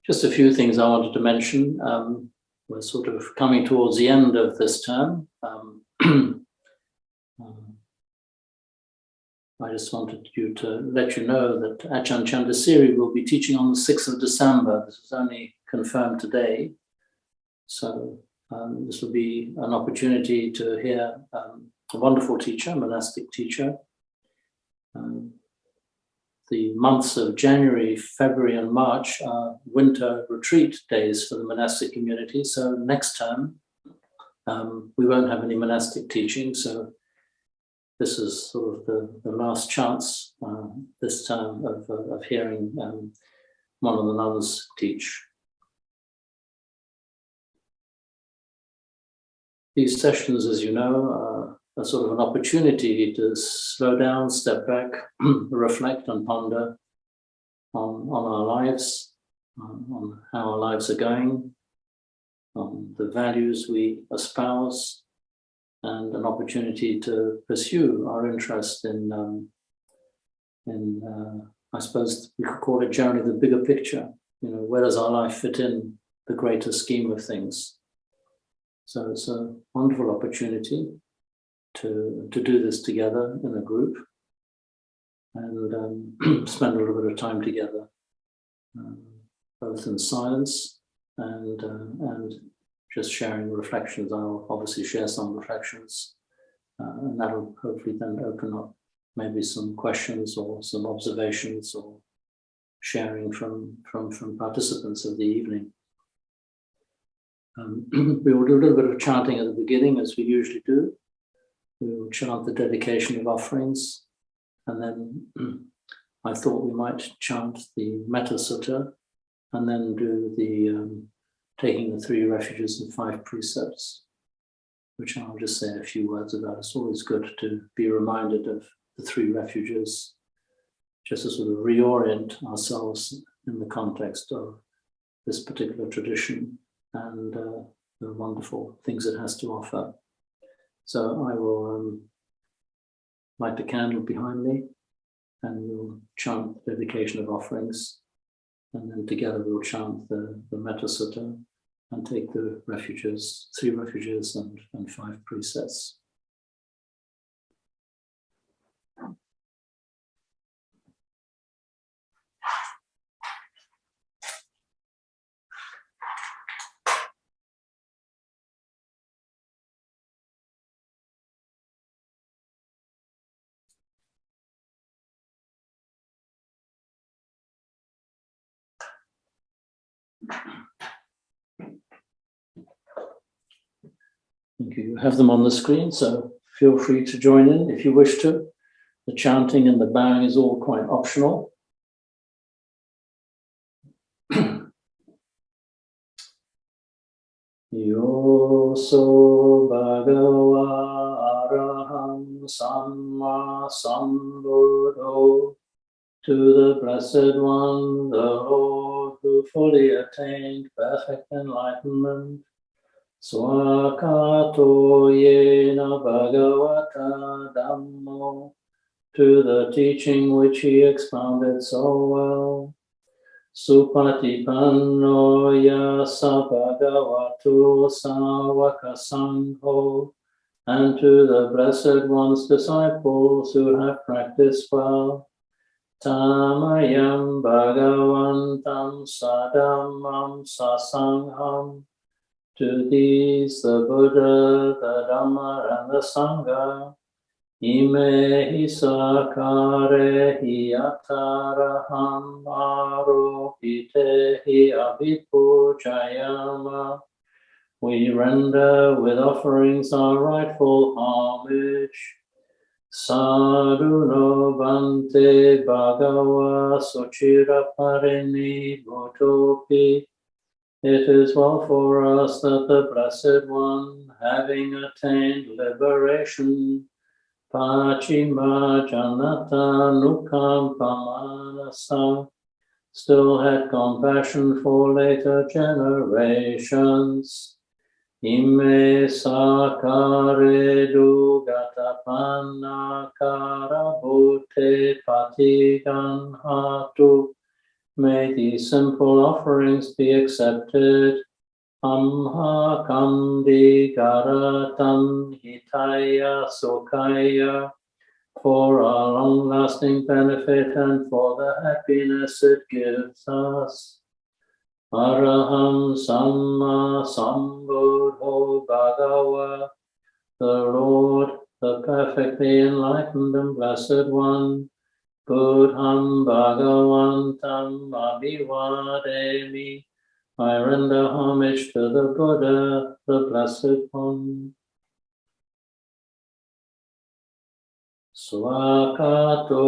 Just a few things I wanted to mention. We're sort of coming towards the end of this term. I just wanted to let you know that Ajahn Chah will be teaching on the 6th of December. This was only confirmed today. So this will be an opportunity to hear a wonderful teacher, monastic teacher. The months of January, February and March are winter retreat days for the monastic community. So next term, we won't have any monastic teaching. So this is sort of the last chance this term of hearing one of the nuns teach. These sessions, as you know, are sort of an opportunity to slow down, step back, reflect and ponder on our lives, on how our lives are going, on the values we espouse, and an opportunity to pursue our interest in I suppose we could call it generally the bigger picture. You know, where does our life fit in the greater scheme of things? So it's a wonderful opportunity to do this together in a group and spend a little bit of time together, both in silence and just sharing reflections. I'll obviously share some reflections, and that'll hopefully then open up maybe some questions or some observations or sharing from participants of the evening. We will do a little bit of chanting at the beginning, as we usually do. We will chant the dedication of offerings, and then I thought we might chant the Metta Sutta, and then do the taking the 3 refuges and 5 precepts, which I'll just say a few words about. It's always good to be reminded of the 3 refuges, just to sort of reorient ourselves in the context of this particular tradition and the wonderful things it has to offer. So I will light the candle behind me, and we'll chant the dedication of offerings, and then together we'll chant the Metta Sutta and take the refuges, 3 refuges and 5 precepts. Thank you. You have them on the screen, so feel free to join in if you wish to. The chanting and the bowing is all quite optional. Yoso Bhagava Araham Samma Sambuddho, to the Blessed One, the Lord, who fully attained perfect enlightenment. Swakato yena bhagavata dhammo, to the teaching which he expounded so well. Supatipanno yasa bhagavato sāvaka sangho, and to the Blessed One's disciples who have practiced well. Tamayam bhagavantam sadhammam sasangham, to these the Buddha, the Dhamma and the Sangha. Ime hi sakare hi ataraham aropite hi abhipujayama. We render with offerings our rightful homage. Sadhu no bhante bhagava suchira parini bhutopi. It is well for us that the Blessed One, having attained liberation, Pachima Janata Nukam Pamanasa, still had compassion for later generations. Ime sakare dugatapanna karabhute patigan hatu. May these simple offerings be accepted. Amha kandi garatam hitaya sukaya, for our long-lasting benefit and for the happiness it gives us. Araham Samma Sambuddho Bhagava, the Lord, the perfectly enlightened and blessed one, Buddham Bhagavantam Abhivademi, I render homage to the Buddha, the Blessed One. Swakato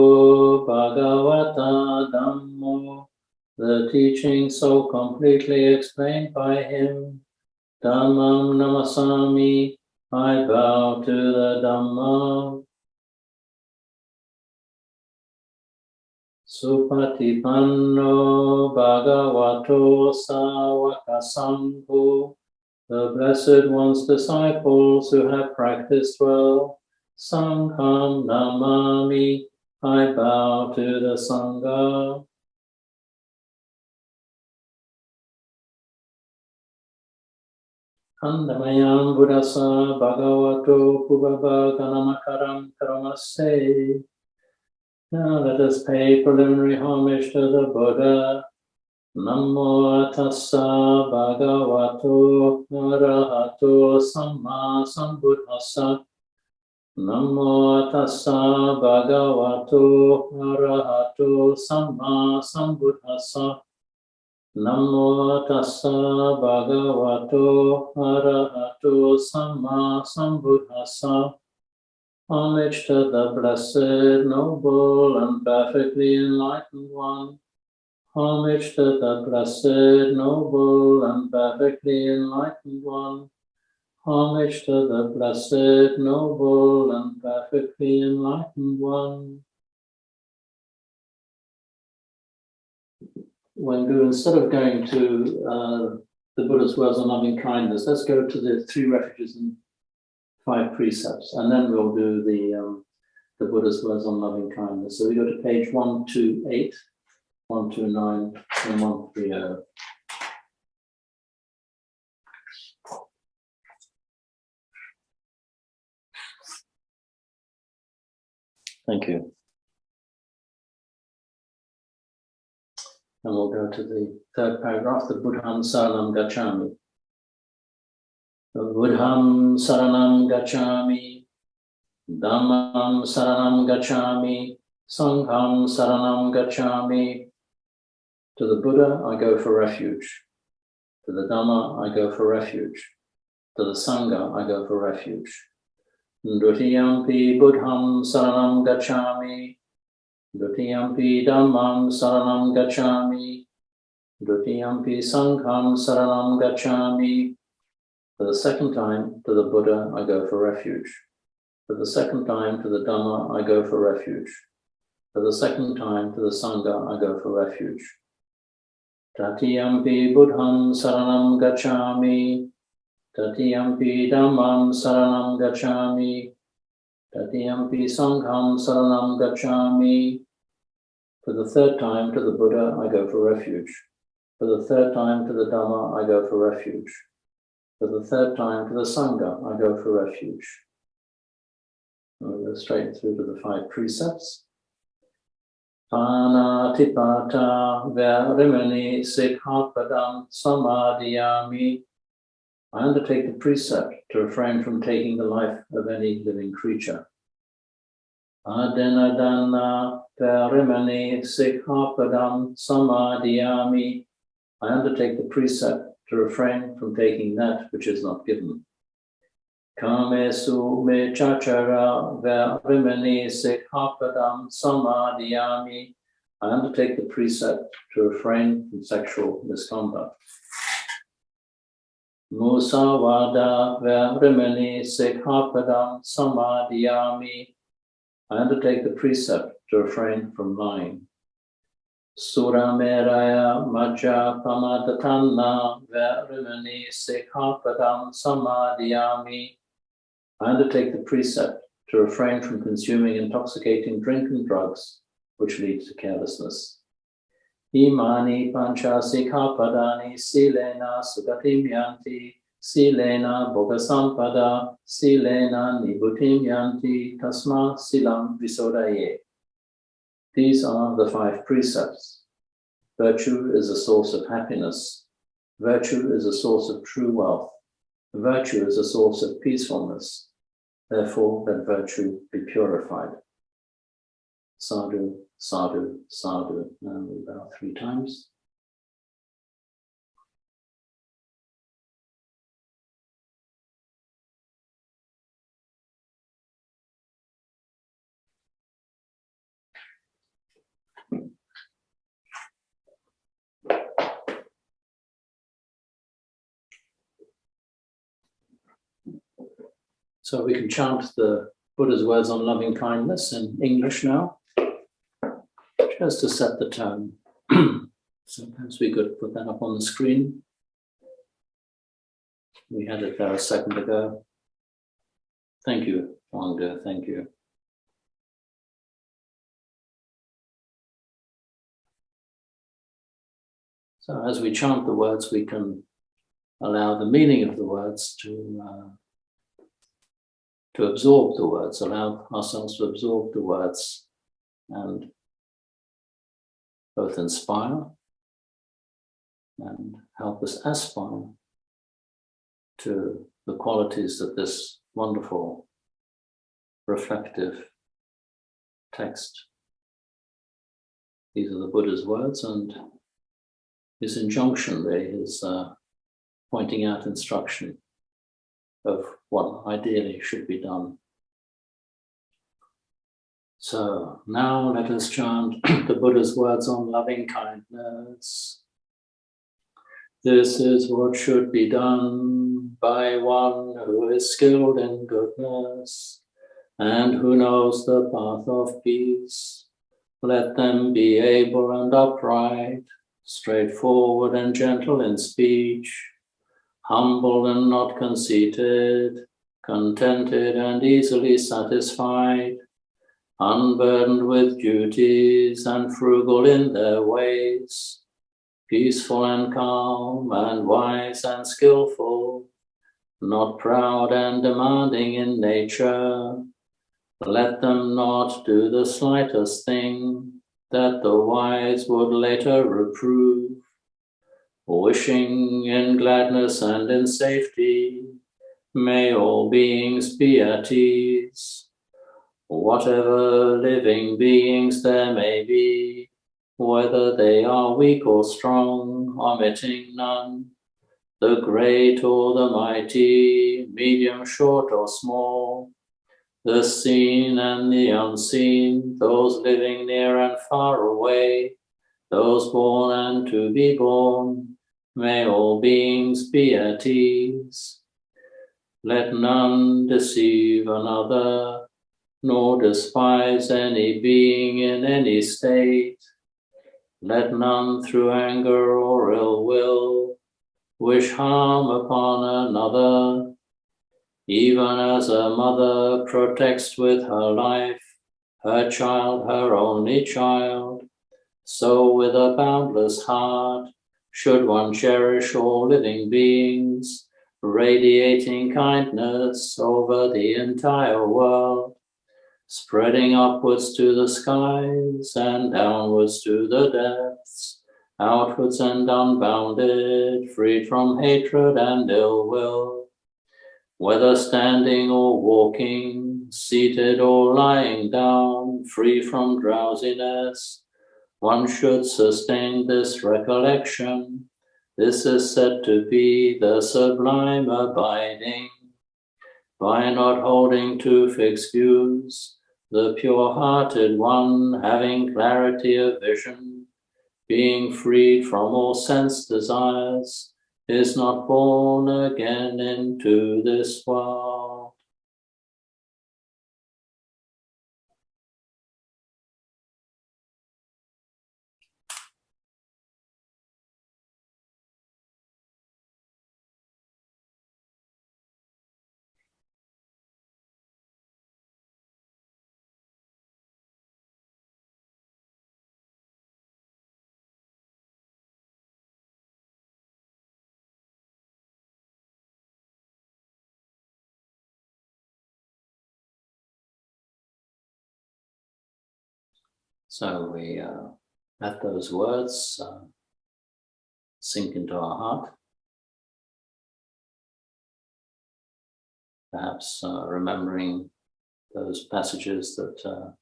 Bhagavata Dhammo, the teaching so completely explained by him. Dhammam Namasami, I bow to the Dhamma. Supatipanno Bhagavato Sāvaka Sangho, the Blessed One's disciples who have practiced well. Sangham Namami, I bow to the Sangha. Kandamayam Buddhasa Bhagavato Pubaba Ganamakaram Karamase. Now let us pay preliminary homage to the Buddha. Namo tassa bhagavato arahato samma sambuddhassa. Namo tassa bhagavato arahato samma sambuddhassa. Namo tassa bhagavato arahato samma sambuddhassa. Homage to the blessed, noble, and perfectly enlightened one. Homage to the blessed, noble, and perfectly enlightened one. Homage to the blessed, noble, and perfectly enlightened one. Wendy, instead of going to the Buddha's words on loving kindness, let's go to the 3 refuges and 5 precepts, and then we'll do the Buddha's words on loving kindness. So we go to page 128, 129, and 130. Thank you. And we'll go to the 3rd paragraph, the Buddham Saranam Gacchami. Buddham Saranam Gacchami, Dhammam Saranam Gacchami, Sangham Saranam Gacchami. To the Buddha, I go for refuge. To the Dhamma, I go for refuge. To the Sangha, I go for refuge. Dutiyampi Buddham Saranam Gacchami, Dutiyampi Dhammam Saranam Gacchami, Dutiyampi Sangham Saranam Gacchami. For the 2nd time, to the Buddha, I go for refuge. For the 2nd time, to the Dhamma, I go for refuge. For the 2nd time, to the Sangha, I go for refuge. Tatiyampi Buddham Saranam Gacchami, Tatiyampi Dhammam Saranam Gacchami, Tatiyampi Sangham Saranam Gacchami. For the 3rd time, to the Buddha, I go for refuge. For the 3rd time, to the Dhamma, I go for refuge. For the 3rd time, to the Sangha, I go for refuge. We'll go straight through to the 5 precepts. Panatipata Verimani Sikhapadam Samadhiyami. I undertake the precept to refrain from taking the life of any living creature. Adenadana Verimani Sikhapadam Samadhiyami. I undertake the precept to refrain from taking that which is not given. Kamesu me chachara verimani sikhapadam samadhiyami. I undertake the precept to refrain from sexual misconduct. Musavada verimani sikhapadam samadhiyami. I undertake the precept to refrain from lying. Surameraya Majja Pamadatana Verimani Sikhapadam Samadhiyami. I undertake the precept to refrain from consuming intoxicating drink and drugs which lead to carelessness. Imani pancha sikkhapadani silena sugatim yanti, silena bhogasampada, silena nibbutiം yanti, tasma silam visodaye. These are the 5 precepts. Virtue is a source of happiness. Virtue is a source of true wealth. Virtue is a source of peacefulness. Therefore, let virtue be purified. Sadhu, sadhu, sadhu. And we bow 3 times. So we can chant the Buddha's words on loving kindness in English now, just to set the tone. So perhaps we could put that up on the screen. We had it there a second ago. Thank you, Wanga, thank you. So as we chant the words, we can allow the meaning of the words to absorb the words, allow ourselves to absorb the words and both inspire and help us aspire to the qualities that this wonderful, reflective text. These are the Buddha's words, and his injunction there, his pointing out instruction of what ideally should be done. So now let us chant the Buddha's words on loving kindness. This is what should be done by one who is skilled in goodness and who knows the path of peace. Let them be able and upright, straightforward and gentle in speech, humble and not conceited, contented and easily satisfied, unburdened with duties and frugal in their ways, peaceful and calm and wise and skillful, not proud and demanding in nature. Let them not do the slightest thing that the wise would later reprove, wishing in gladness and in safety. May all beings be at ease. Whatever living beings there may be, whether they are weak or strong, omitting none, the great or the mighty, medium, short or small, the seen and the unseen, those living near and far away, those born and to be born, may all beings be at ease. Let none deceive another, nor despise any being in any state. Let none through anger or ill will wish harm upon another. Even as a mother protects with her life her child, her only child, so with a boundless heart should one cherish all living beings, radiating kindness over the entire world, spreading upwards to the skies and downwards to the depths, outwards and unbounded, freed from hatred and ill will. Whether standing or walking, seated or lying down, free from drowsiness, one should sustain this recollection. This is said to be the sublime abiding. By not holding to fixed views, the pure-hearted one, having clarity of vision, being freed from all sense desires, is not born again into this world. So we let those words sink into our heart. Perhaps remembering those passages that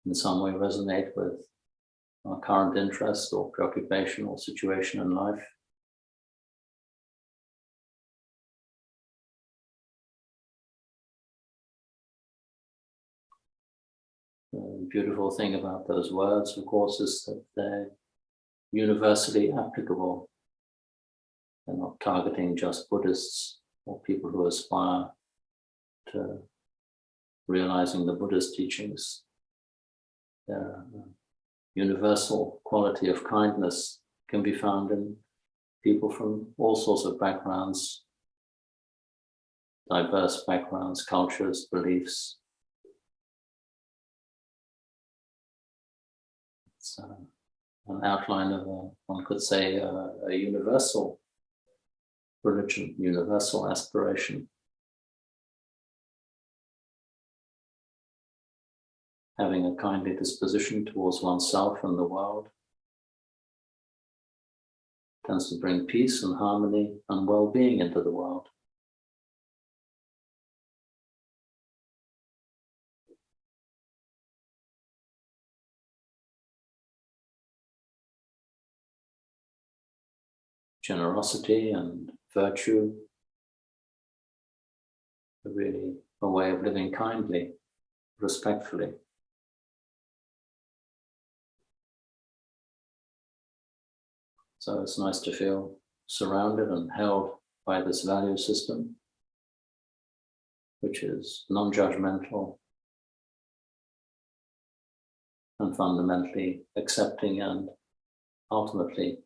in some way resonate with our current interest or preoccupation or situation in life. The beautiful thing about those words, of course, is that they're universally applicable. They're not targeting just Buddhists or people who aspire to realizing the Buddhist teachings. Their universal quality of kindness can be found in people from all sorts of backgrounds, diverse backgrounds, cultures, beliefs. It's an outline of, one could say, a universal religion, universal aspiration. Having a kindly disposition towards oneself and the world tends to bring peace and harmony and well-being into the world. Generosity and virtue are really a way of living kindly, respectfully. So it's nice to feel surrounded and held by this value system, which is non-judgmental and fundamentally accepting and ultimately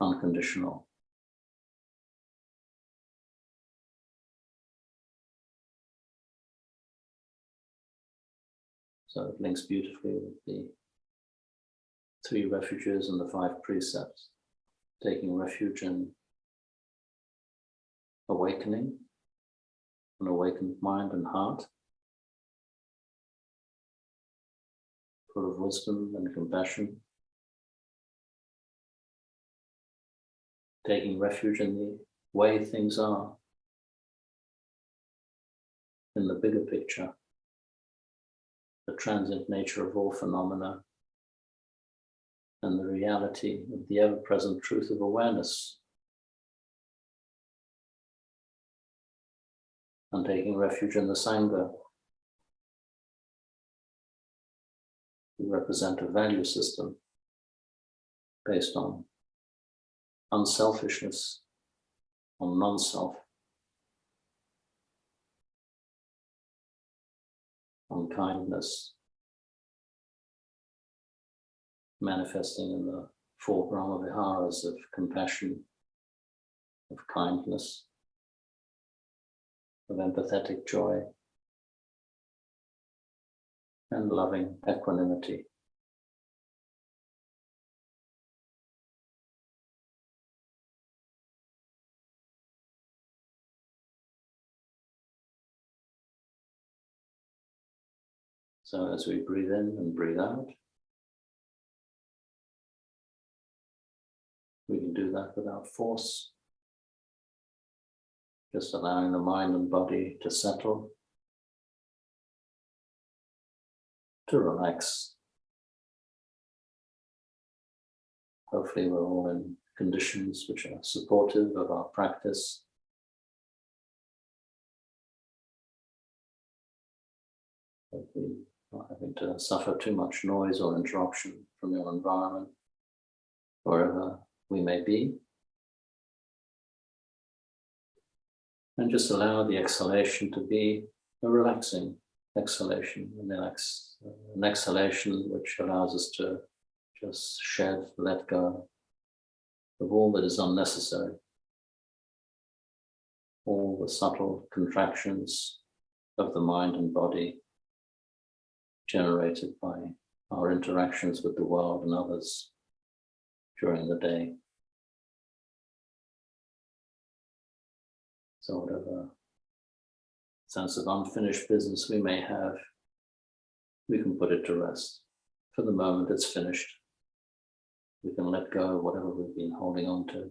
unconditional. So it links beautifully with the 3 refuges and the 5 precepts, taking refuge in awakening, an awakened mind and heart, full of wisdom and compassion, taking refuge in the way things are, in the bigger picture, the transient nature of all phenomena, and the reality of the ever-present truth of awareness, and taking refuge in the Sangha, who represent a value system based on unselfishness, on non-self, on kindness, manifesting in the 4 Brahma Viharas of compassion, of kindness, of empathetic joy, and loving equanimity. So as we breathe in and breathe out, we can do that without force, just allowing the mind and body to settle, to relax. Hopefully we're all in conditions which are supportive of our practice. Hopefully not having to suffer too much noise or interruption from your environment, wherever we may be. And just allow the exhalation to be a relaxing exhalation, an exhalation which allows us to just shed, let go of all that is unnecessary, all the subtle contractions of the mind and body generated by our interactions with the world and others during the day. So whatever sense of unfinished business we may have, we can put it to rest. For the moment, it's finished. We can let go of whatever we've been holding on to.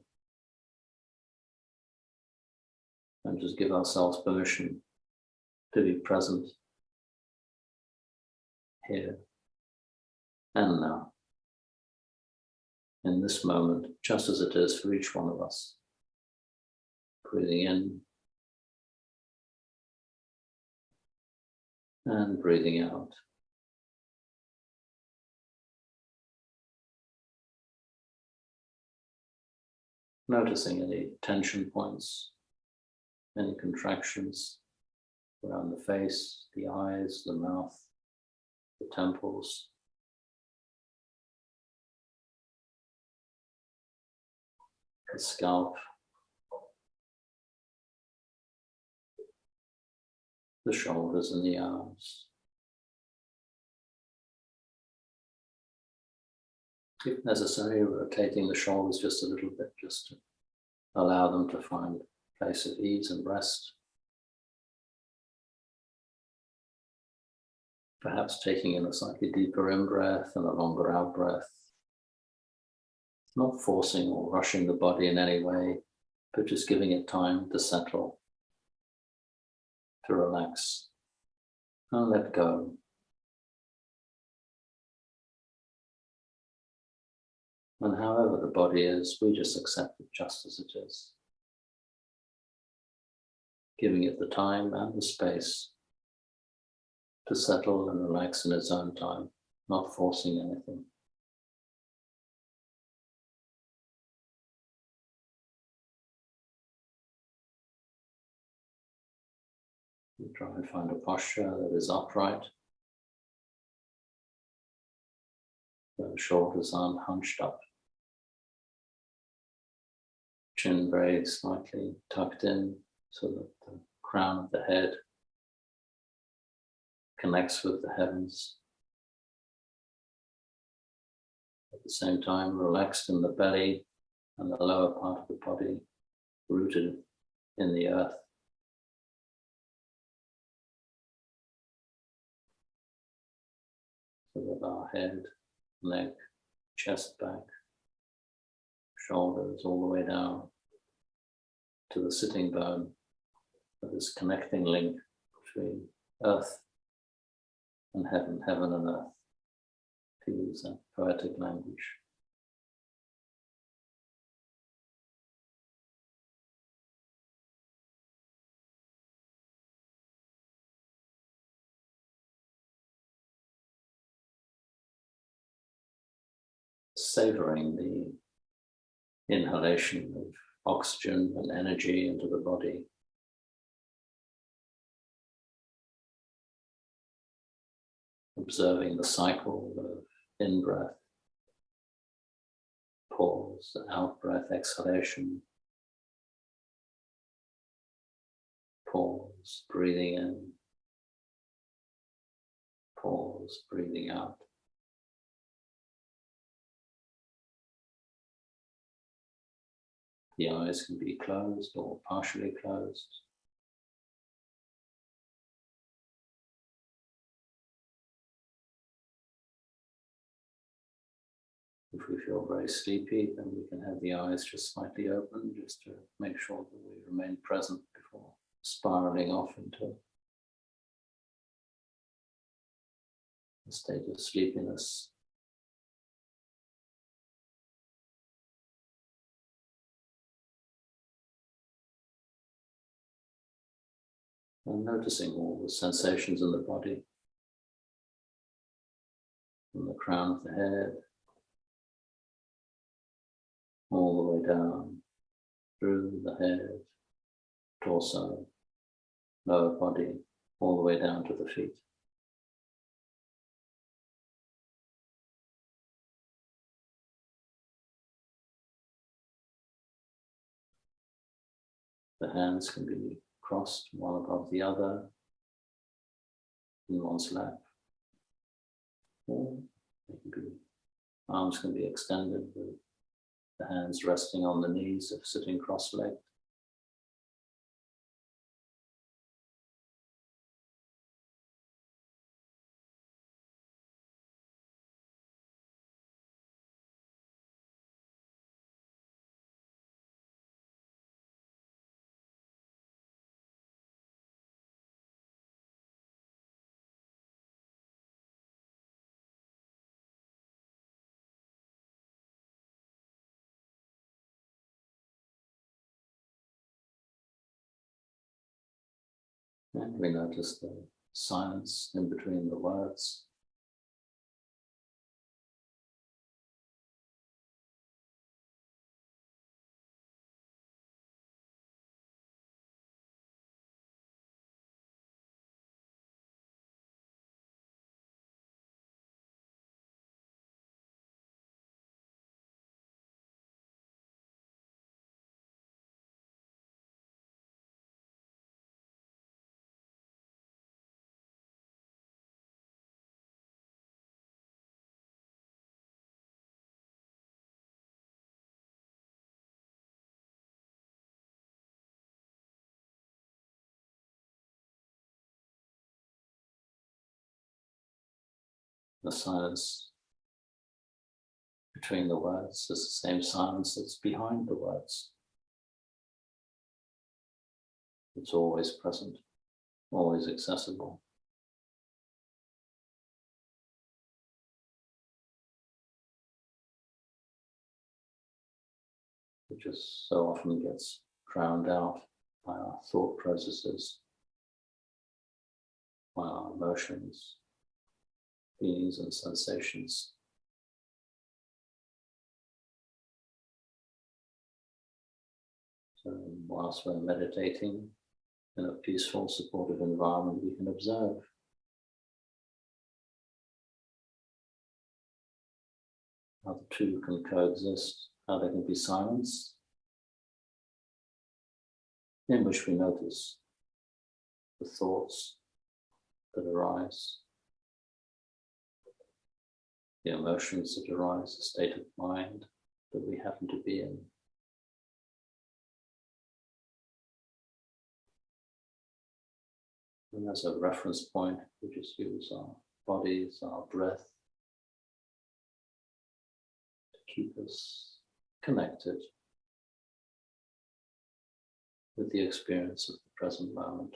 And just give ourselves permission to be present here and now, in this moment, just as it is for each one of us. Breathing in and breathing out. Noticing any tension points, any contractions around the face, the eyes, the mouth, the temples. The scalp, the shoulders and the arms. If necessary, rotating the shoulders just a little bit, just to allow them to find a place of ease and rest. Perhaps taking in a slightly deeper in-breath and a longer out-breath. Not forcing or rushing the body in any way, but just giving it time to settle, to relax, and let go. And however the body is, we just accept it just as it is. Giving it the time and the space to settle and relax in its own time, not forcing anything. We try and find a posture that is upright. The shoulders aren't hunched up. Chin very slightly tucked in so that the crown of the head connects with the heavens. At the same time, relaxed in the belly and the lower part of the body, rooted in the earth. So that our head, neck, chest, back, shoulders, all the way down to the sitting bone, of this connecting link between earth and heaven, heaven and earth, to use that poetic language. Savoring the inhalation of oxygen and energy into the body. Observing the cycle of in-breath, pause, out-breath, exhalation, pause, breathing in, pause, breathing out. The eyes can be closed or partially closed. If we feel very sleepy, then we can have the eyes just slightly open, just to make sure that we remain present before spiraling off into a state of sleepiness. And noticing all the sensations in the body, from the crown of the head, all the way down, through the head, torso, lower body, all the way down to the feet. The hands can be crossed one above the other in one's lap. Or arms can be extended with the hands resting on the knees if sitting cross-legged. And we notice the silence in between the words. The silence between the words is the same silence that's behind the words. It's always present, always accessible. It just so often gets drowned out by our thought processes, by our emotions, feelings and sensations. So whilst we're meditating in a peaceful, supportive environment, we can observe how the two can coexist, how there can be silence, in which we notice the thoughts that arise, the emotions that arise, the state of mind that we happen to be in. And as a reference point, we just use our bodies, our breath, to keep us connected with the experience of the present moment.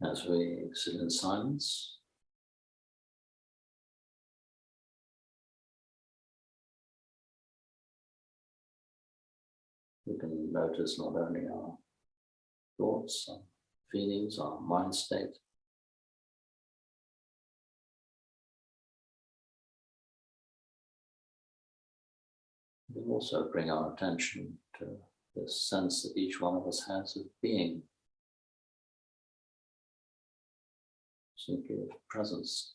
As we sit in silence, we can notice not only our thoughts, our feelings, our mind state, we also bring our attention to the sense that each one of us has of being, simply of presence.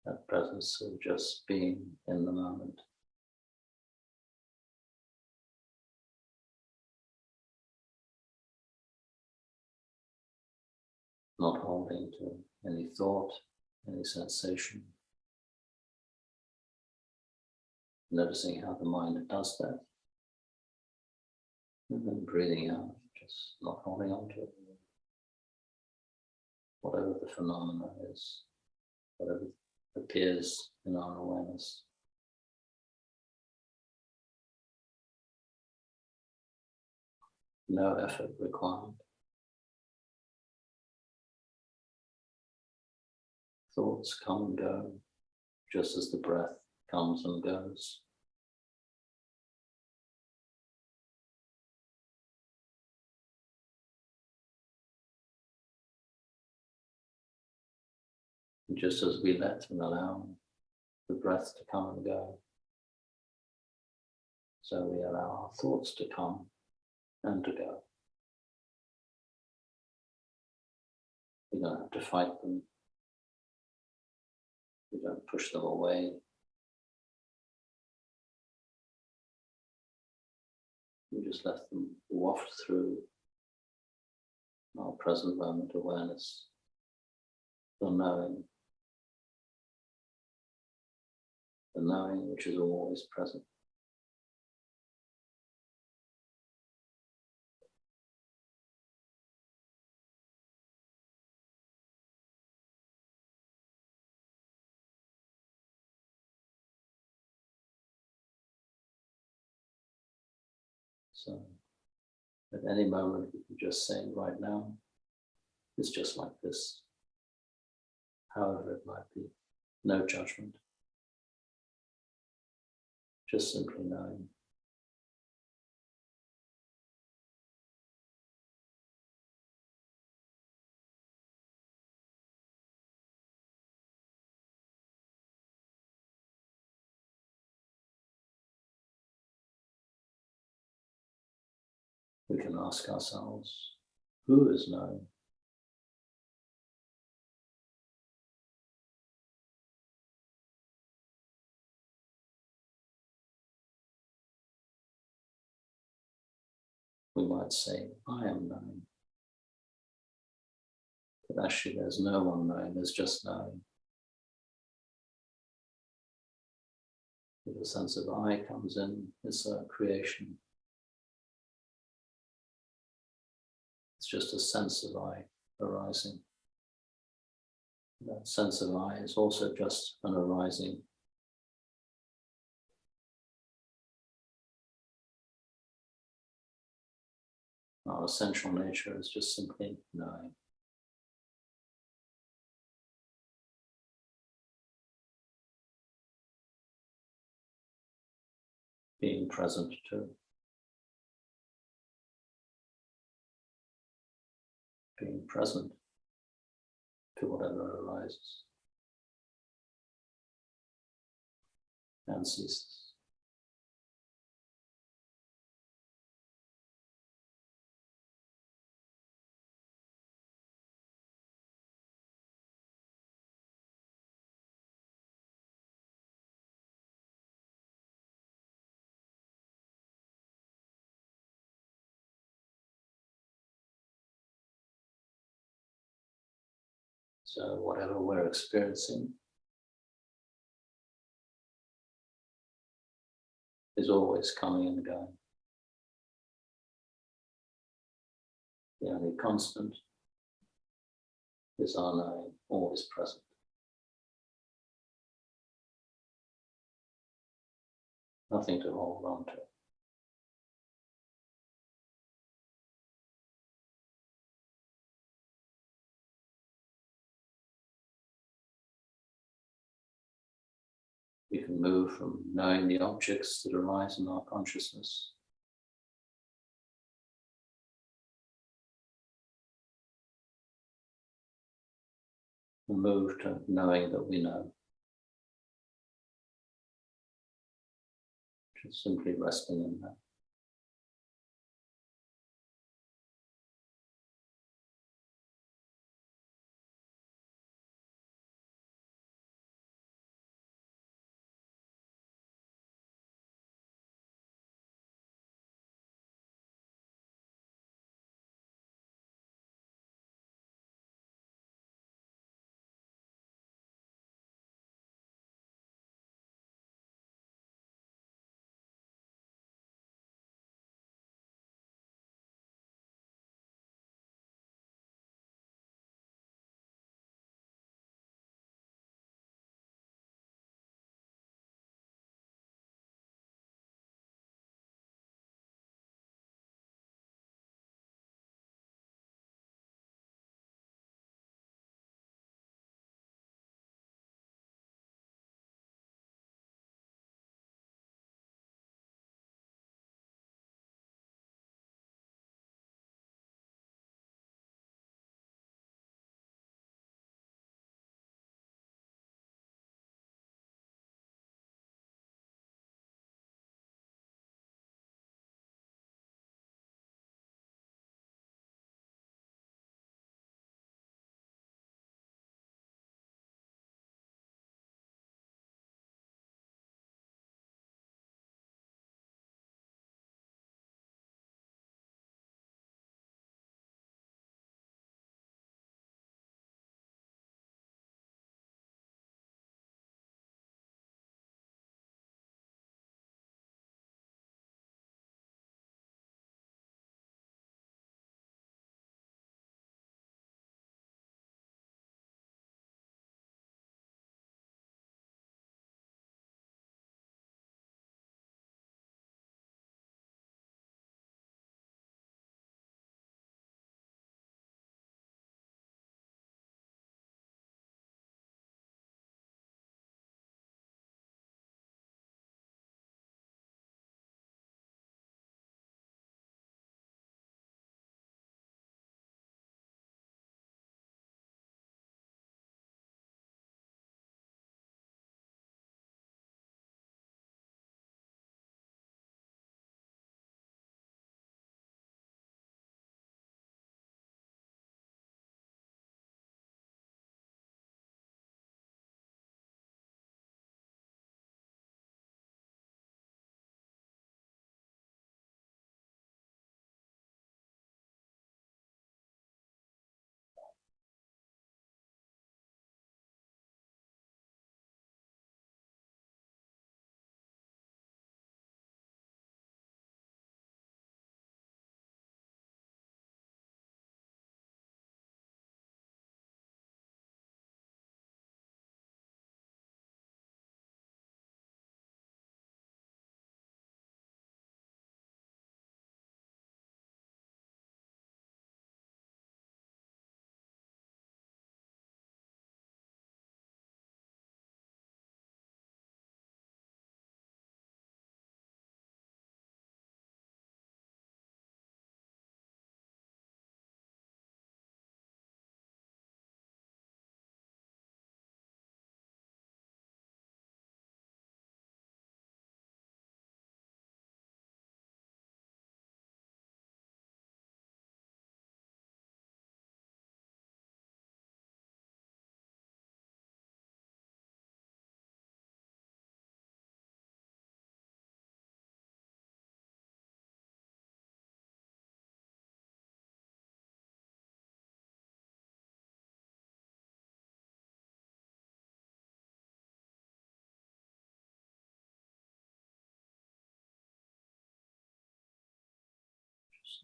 That presence of just being in the moment. Not holding to any thought, any sensation. noticing how the mind does that. And then breathing out, just not holding on to it. Whatever the phenomena is, whatever appears in our awareness. No effort required. Thoughts come and go, just as the breath comes and goes. And just as we let and allow the breath to come and go, so we allow our thoughts to come and to go. We don't have to fight them. We don't push them away. We just let them waft through our present moment awareness, the knowing which is always present. So, at any moment, we can just say, right now, it's just like this, however it might be, no judgment, just simply knowing. We can ask ourselves, who is knowing? We might say, I am knowing. But actually there's no one knowing, there's just knowing. If the sense of I comes in, it's a creation. It's just a sense of I arising. That sense of I is also just an arising. Our essential nature is just simply knowing. Being present too. Being present to whatever arises and ceases. So whatever we're experiencing is always coming and going. The only constant is our knowing, always present. Nothing to hold on to. We can move from knowing the objects that arise in our consciousness and move to knowing that we know. Just simply resting in that.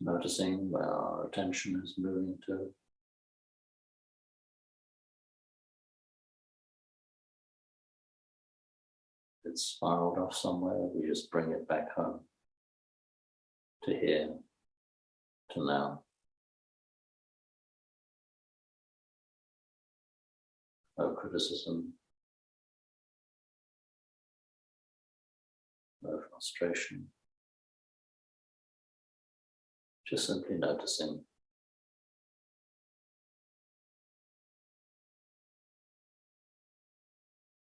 noticing where our attention is moving to. If it's spiraled off somewhere, we just bring it back home, to here, to now. No criticism, no frustration, just simply noticing.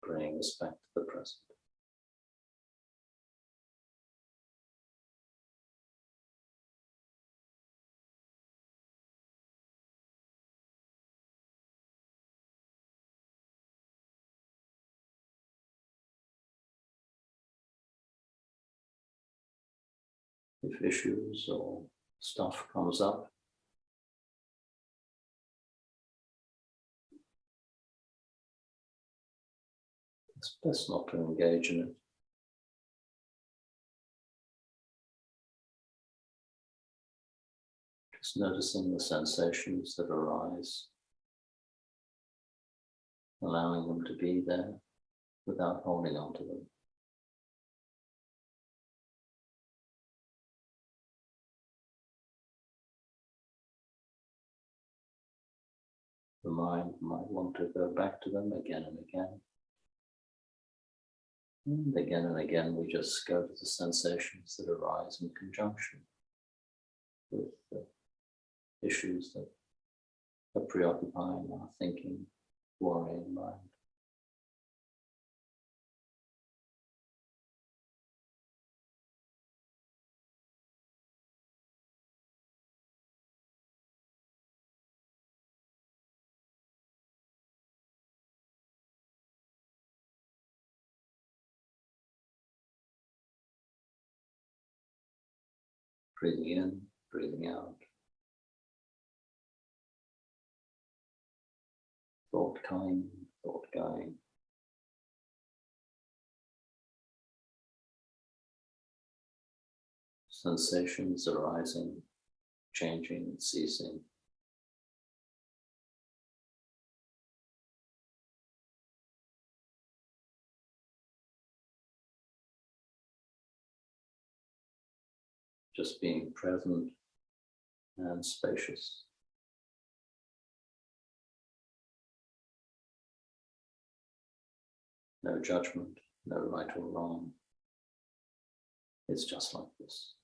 Bringing us back to the present. If issues or stuff comes up, it's best not to engage in it. Just noticing the sensations that arise, allowing them to be there without holding on to them. The mind might want to go back to them again and again. And again, we just go to the sensations that arise in conjunction with the issues that are preoccupying our thinking, worrying mind. Breathing in, breathing out. Thought coming, thought going. Sensations arising, changing, ceasing. Just being present and spacious. No judgment, no right or wrong. It's just like this.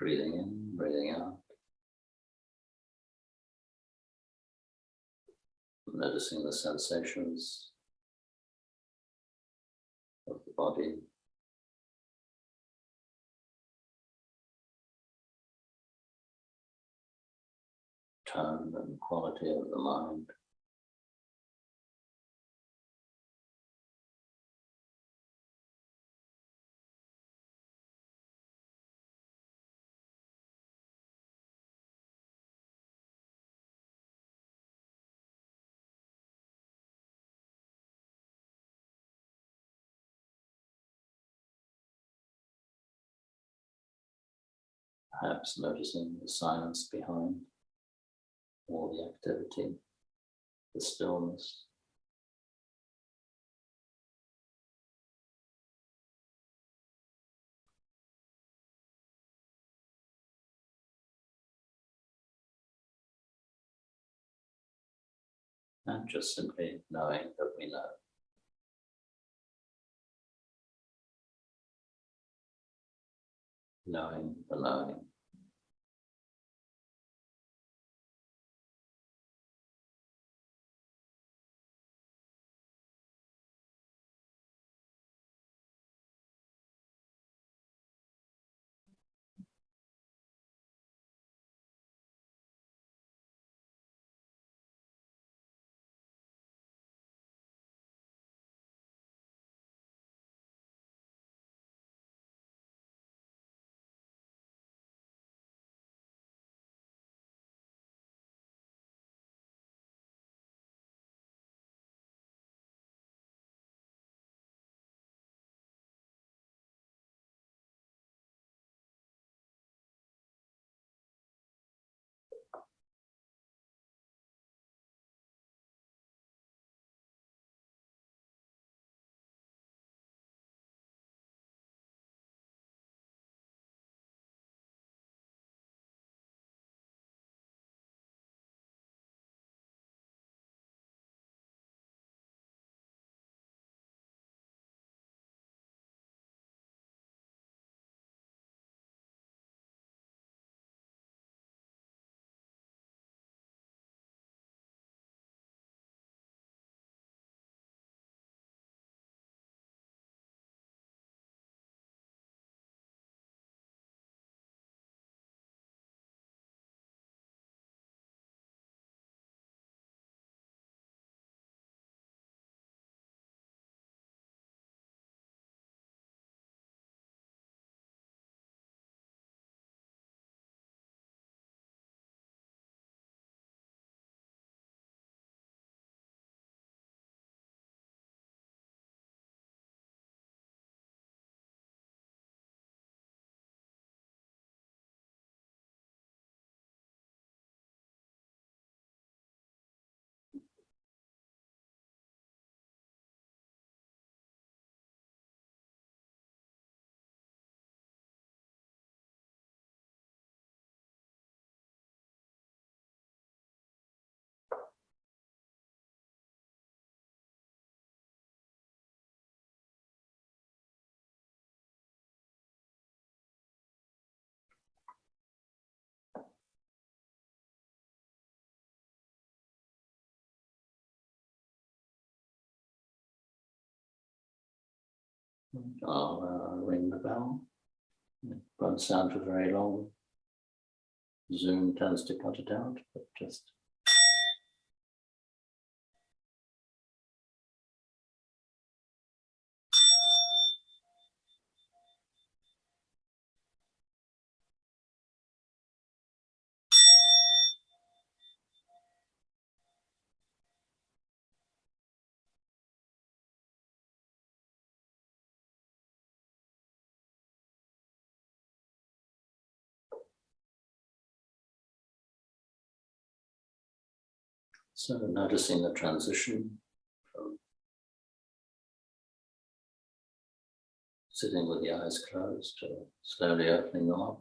Breathing in, breathing out. Noticing the sensations of the body. Tone and quality of the mind. Perhaps noticing the silence behind all the activity, the stillness. And just simply knowing that we know. Knowing the knowing. I'll ring the bell. It won't sound for very long. Zoom tends to cut it out, but just so noticing the transition from sitting with the eyes closed to slowly opening them up,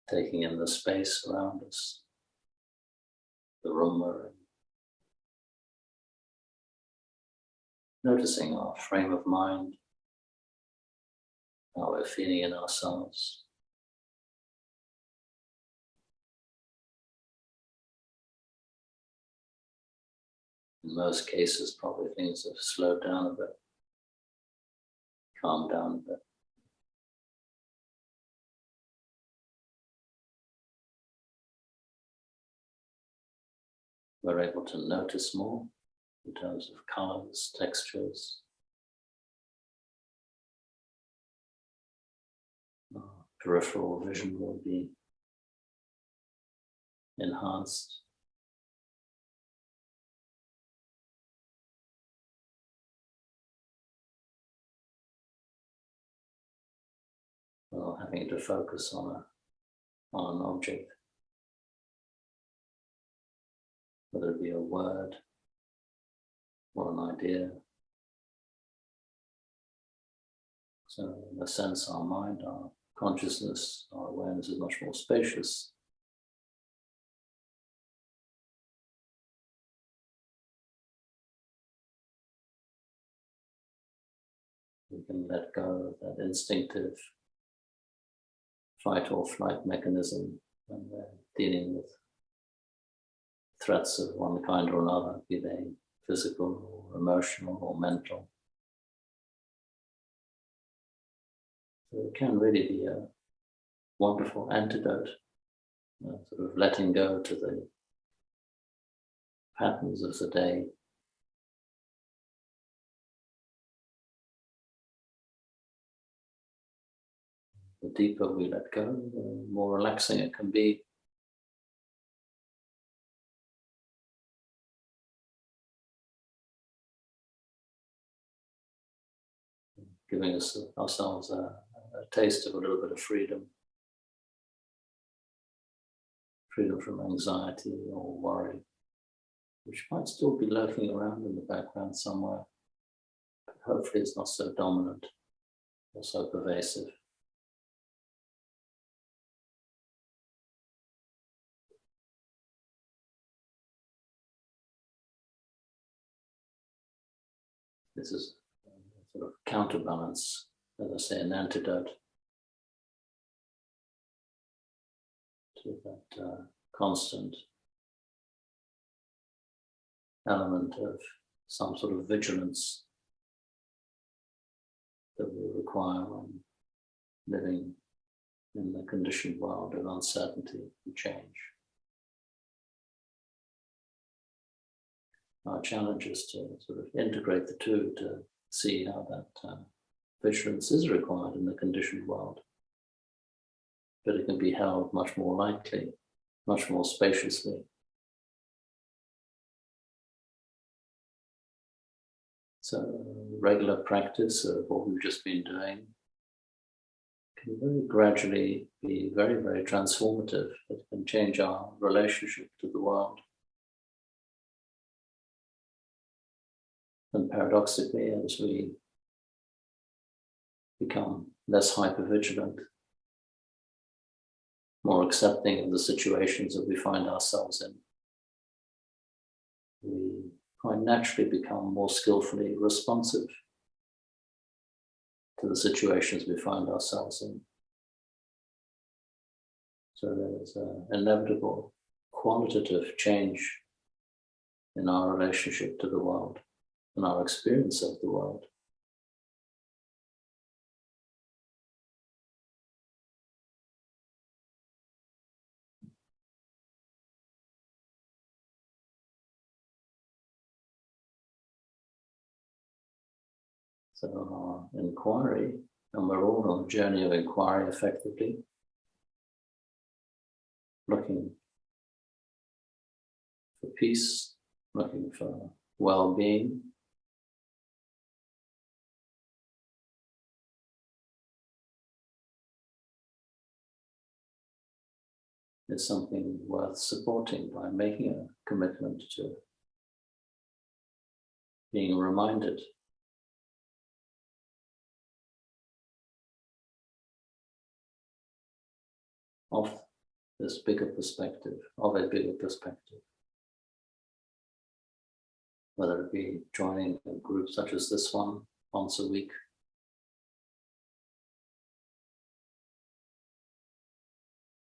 taking in the space around us, the room we're in, noticing our frame of mind how we're feeling in ourselves. In most cases, probably things have slowed down a bit, calmed down a bit. We're able to notice more in terms of colors, textures. Peripheral vision will be enhanced. Well, having to focus on an object, whether it be a word or an idea. So in a sense, our mind, our consciousness, our awareness is much more spacious. We can let go of that instinctive fight or flight mechanism when we're dealing with threats of one kind or another, be they physical or emotional or mental. So it can really be a wonderful antidote, sort of letting go to the patterns of the day. The deeper we let go, the more relaxing it can be. Giving ourselves a taste of a little bit of freedom. Freedom from anxiety or worry, which might still be lurking around in the background somewhere. But hopefully it's not so dominant or so pervasive. This is a sort of counterbalance, as I say, an antidote to that constant element of some sort of vigilance that we require when living in the conditioned world of uncertainty and change. Our challenge is to sort of integrate the two to see how that vigilance is required in the conditioned world. But it can be held much more lightly, much more spaciously. So regular practice of what we've just been doing can very gradually be very, very transformative. It can change our relationship to the world. And paradoxically, as we become less hypervigilant, more accepting of the situations that we find ourselves in, we quite naturally become more skillfully responsive to the situations we find ourselves in. So there's an inevitable qualitative change in our relationship to the world and our experience of the world. So our inquiry, and we're all on a journey of inquiry effectively, looking for peace, looking for well-being, is something worth supporting by making a commitment to being reminded of this bigger perspective, of a bigger perspective. Whether it be joining a group such as this one once a week,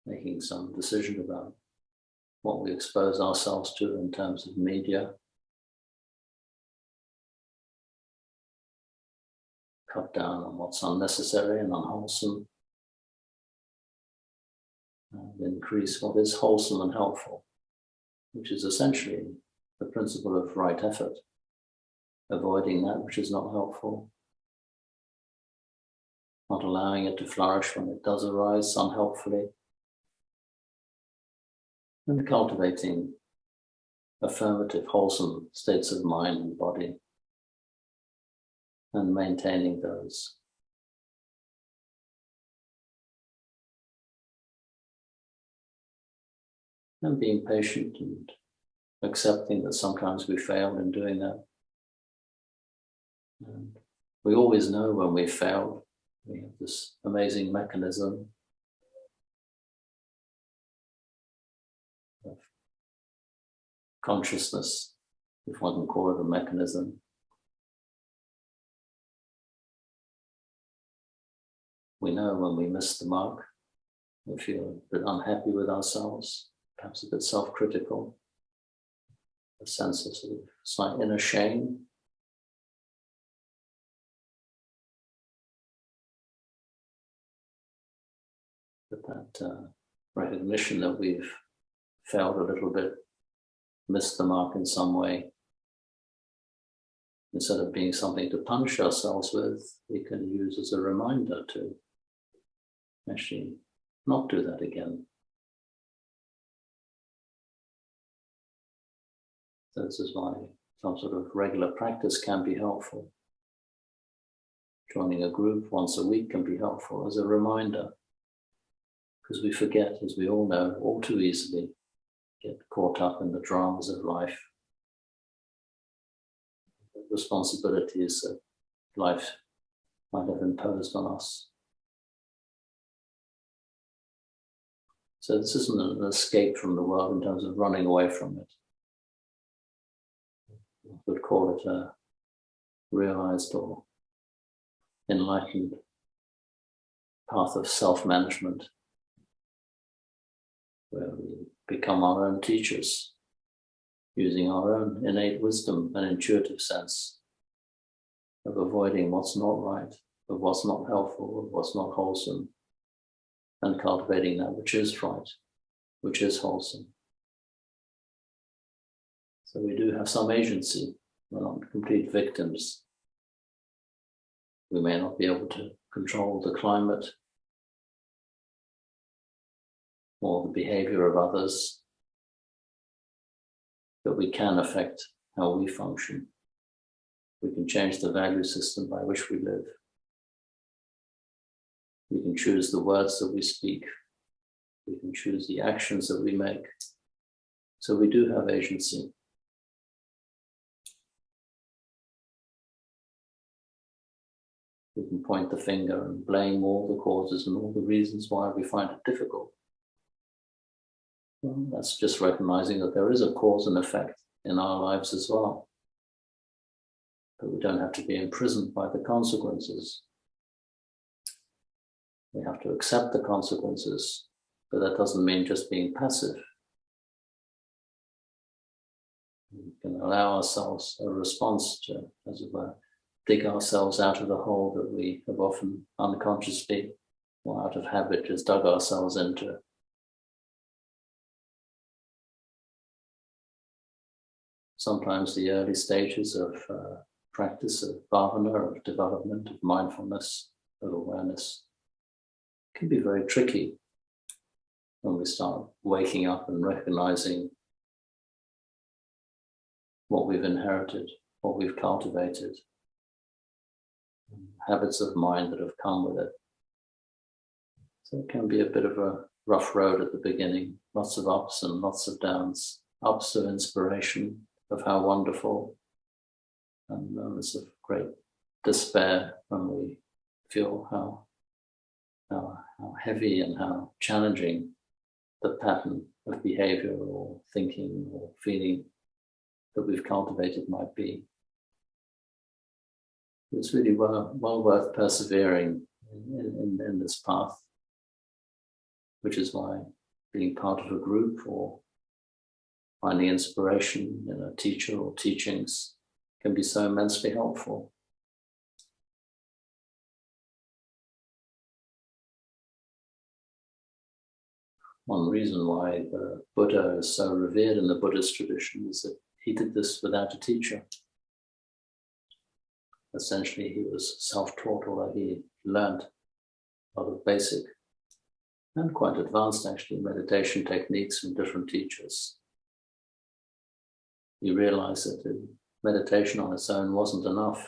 making some decision about what we expose ourselves to in terms of media. Cut down on what's unnecessary and unwholesome, and increase what is wholesome and helpful, which is essentially the principle of right effort, avoiding that which is not helpful, not allowing it to flourish when it does arise unhelpfully, and cultivating affirmative, wholesome states of mind and body, and maintaining those. And being patient and accepting that sometimes we fail in doing that. And we always know when we failed. We have this amazing mechanism of consciousness, if one can call it a mechanism. We know when we miss the mark, we feel a bit unhappy with ourselves, perhaps a bit self-critical, a sense of sort of slight inner shame. But that recognition that we've failed a little bit, missed the mark in some way, instead of being something to punish ourselves with, we can use as a reminder to actually not do that again. So this is why some sort of regular practice can be helpful. Joining a group once a week can be helpful as a reminder, because we forget, as we all know, all too easily, get caught up in the dramas of life, the responsibilities that life might have imposed on us. So this isn't an escape from the world in terms of running away from it. I would call it a realized or enlightened path of self-management, where we become our own teachers, using our own innate wisdom and intuitive sense of avoiding what's not right, of what's not helpful, of what's not wholesome, and cultivating that which is right, which is wholesome. So we do have some agency. We're not complete victims. We may not be able to control the climate or the behavior of others, but we can affect how we function. We can change the value system by which we live. We can choose the words that we speak. We can choose the actions that we make. So we do have agency. We can point the finger and blame all the causes and all the reasons why we find it difficult. Well, that's just recognizing that there is a cause and effect in our lives as well. But we don't have to be imprisoned by the consequences. We have to accept the consequences, but that doesn't mean just being passive. We can allow ourselves a response to, as it were, dig ourselves out of the hole that we have often unconsciously or out of habit just dug ourselves into. Sometimes the early stages of practice of bhavana, of development, of mindfulness, of awareness, can be very tricky when we start waking up and recognizing what we've inherited, what we've cultivated, habits of mind that have come with it. So it can be a bit of a rough road at the beginning, lots of ups and lots of downs, ups of inspiration, of how wonderful, and moments of great despair when we feel how heavy and how challenging the pattern of behavior or thinking or feeling that we've cultivated might be. It's really well worth persevering in this path, which is why being part of a group or finding inspiration in a teacher or teachings can be so immensely helpful. One reason why the Buddha is so revered in the Buddhist tradition is that he did this without a teacher. Essentially, he was self-taught, although he learned a lot of basic and quite advanced, actually, meditation techniques from different teachers. He realized that meditation on its own wasn't enough.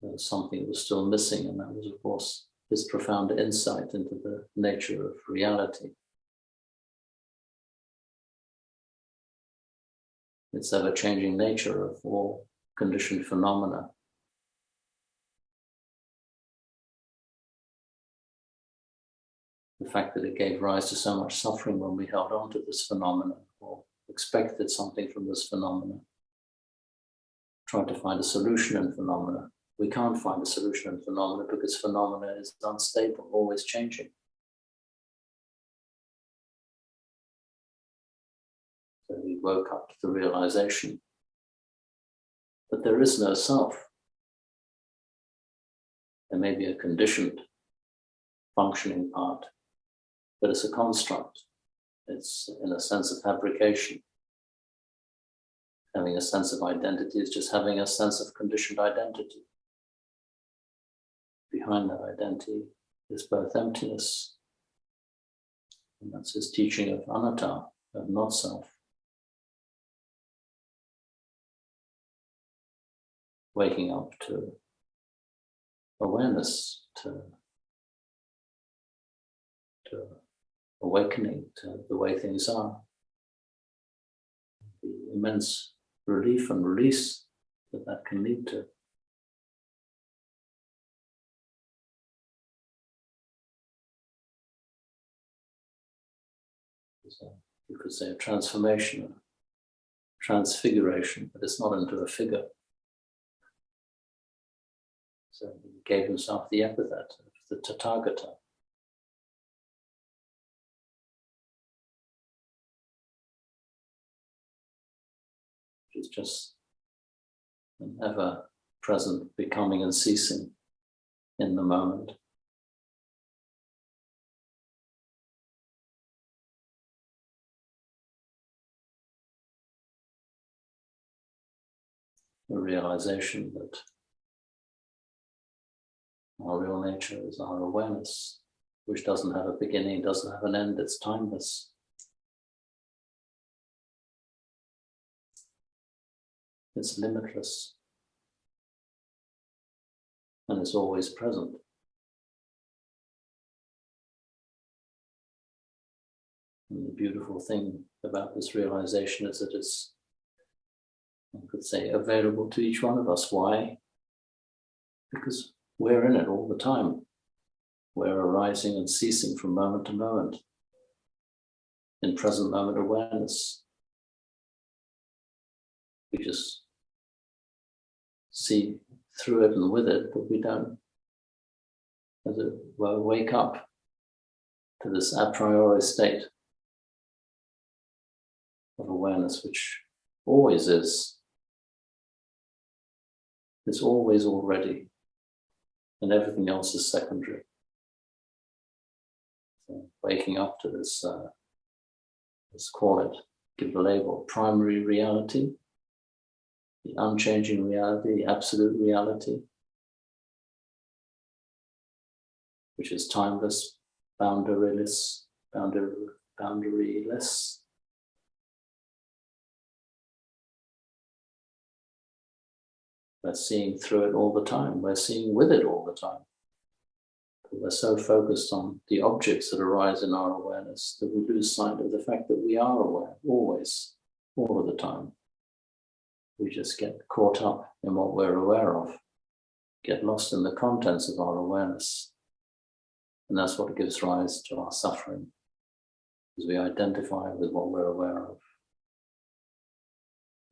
There was something that was still missing, and that was, of course, his profound insight into the nature of reality. Its ever-changing nature of all conditioned phenomena. The fact that it gave rise to so much suffering when we held on to this phenomenon or expected something from this phenomena. Tried to find a solution in phenomena. We can't find a solution in phenomena because phenomena is unstable, always changing. So we woke up to the realization that there is no self. There may be a conditioned, functioning part, but it's a construct. It's, in a sense, a fabrication. Having a sense of identity is just having a sense of conditioned identity. Behind that identity is both emptiness, and that's his teaching of anatta, of not self. Waking up to awareness, to awakening to the way things are. The immense relief and release that can lead to. So you could say a transformation, a transfiguration, but it's not into a figure. So he gave himself the epithet of the Tathagata. Which is just an ever-present becoming and ceasing in the moment. The realization that our real nature is our awareness, which doesn't have a beginning, doesn't have an end, it's timeless. It's limitless. And it's always present. And the beautiful thing about this realization is that it's, I could say, available to each one of us. Why? Because we're in it all the time. We're arising and ceasing from moment to moment in present moment awareness. We just see through it and with it, but we don't, as it were, wake up to this a priori state of awareness, which always is. It's always already, and everything else is secondary. So waking up to this, let's call it, give the label, primary reality, the unchanging reality, the absolute reality, which is timeless, boundaryless, boundaryless. We're seeing through it all the time. We're seeing with it all the time. We're so focused on the objects that arise in our awareness that we lose sight of the fact that we are aware, always, all of the time. We just get caught up in what we're aware of, get lost in the contents of our awareness. And that's what gives rise to our suffering, as we identify with what we're aware of,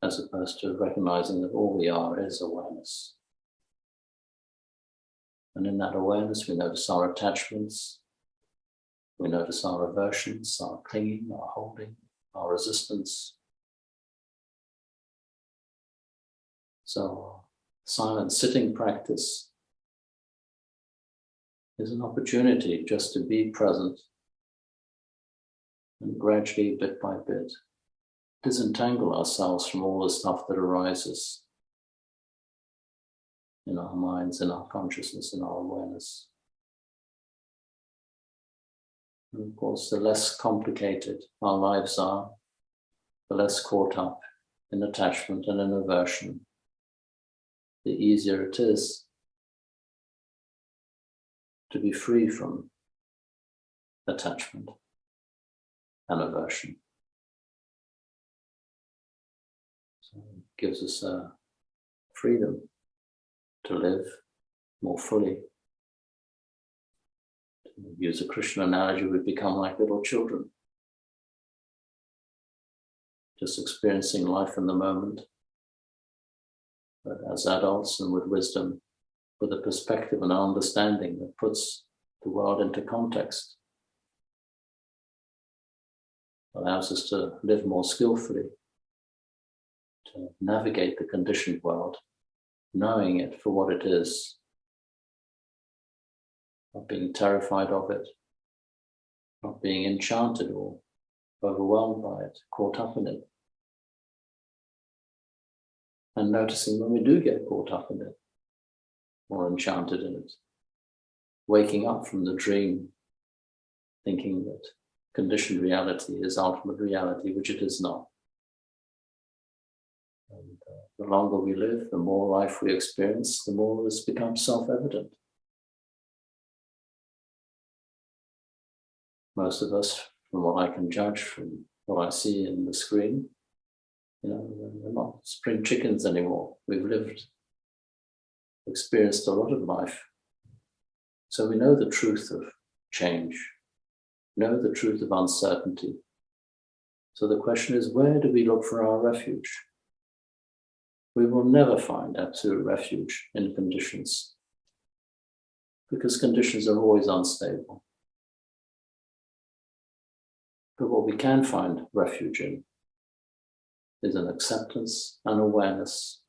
as opposed to recognizing that all we are is awareness. And in that awareness, we notice our attachments, we notice our aversions, our clinging, our holding, our resistance. So, silent sitting practice is an opportunity just to be present and gradually, bit by bit, disentangle ourselves from all the stuff that arises in our minds, in our consciousness, in our awareness. And of course, the less complicated our lives are, the less caught up in attachment and in aversion, the easier it is to be free from attachment and aversion. So it gives us a freedom to live more fully. To use a Krishna analogy, we become like little children, just experiencing life in the moment, but as adults and with wisdom, with a perspective and understanding that puts the world into context, allows us to live more skillfully, to navigate the conditioned world, knowing it for what it is, not being terrified of it, not being enchanted or overwhelmed by it, caught up in it, and noticing when we do get caught up in it or enchanted in it, waking up from the dream, thinking that conditioned reality is ultimate reality, which it is not. And the longer we live, the more life we experience, the more this becomes self-evident. Most of us, from what I can judge from what I see in the screen, we're not spring chickens anymore. We've experienced a lot of life. So we know the truth of change, know the truth of uncertainty. So the question is, where do we look for our refuge? We will never find absolute refuge in conditions, because conditions are always unstable. But what we can find refuge in is an acceptance and awareness.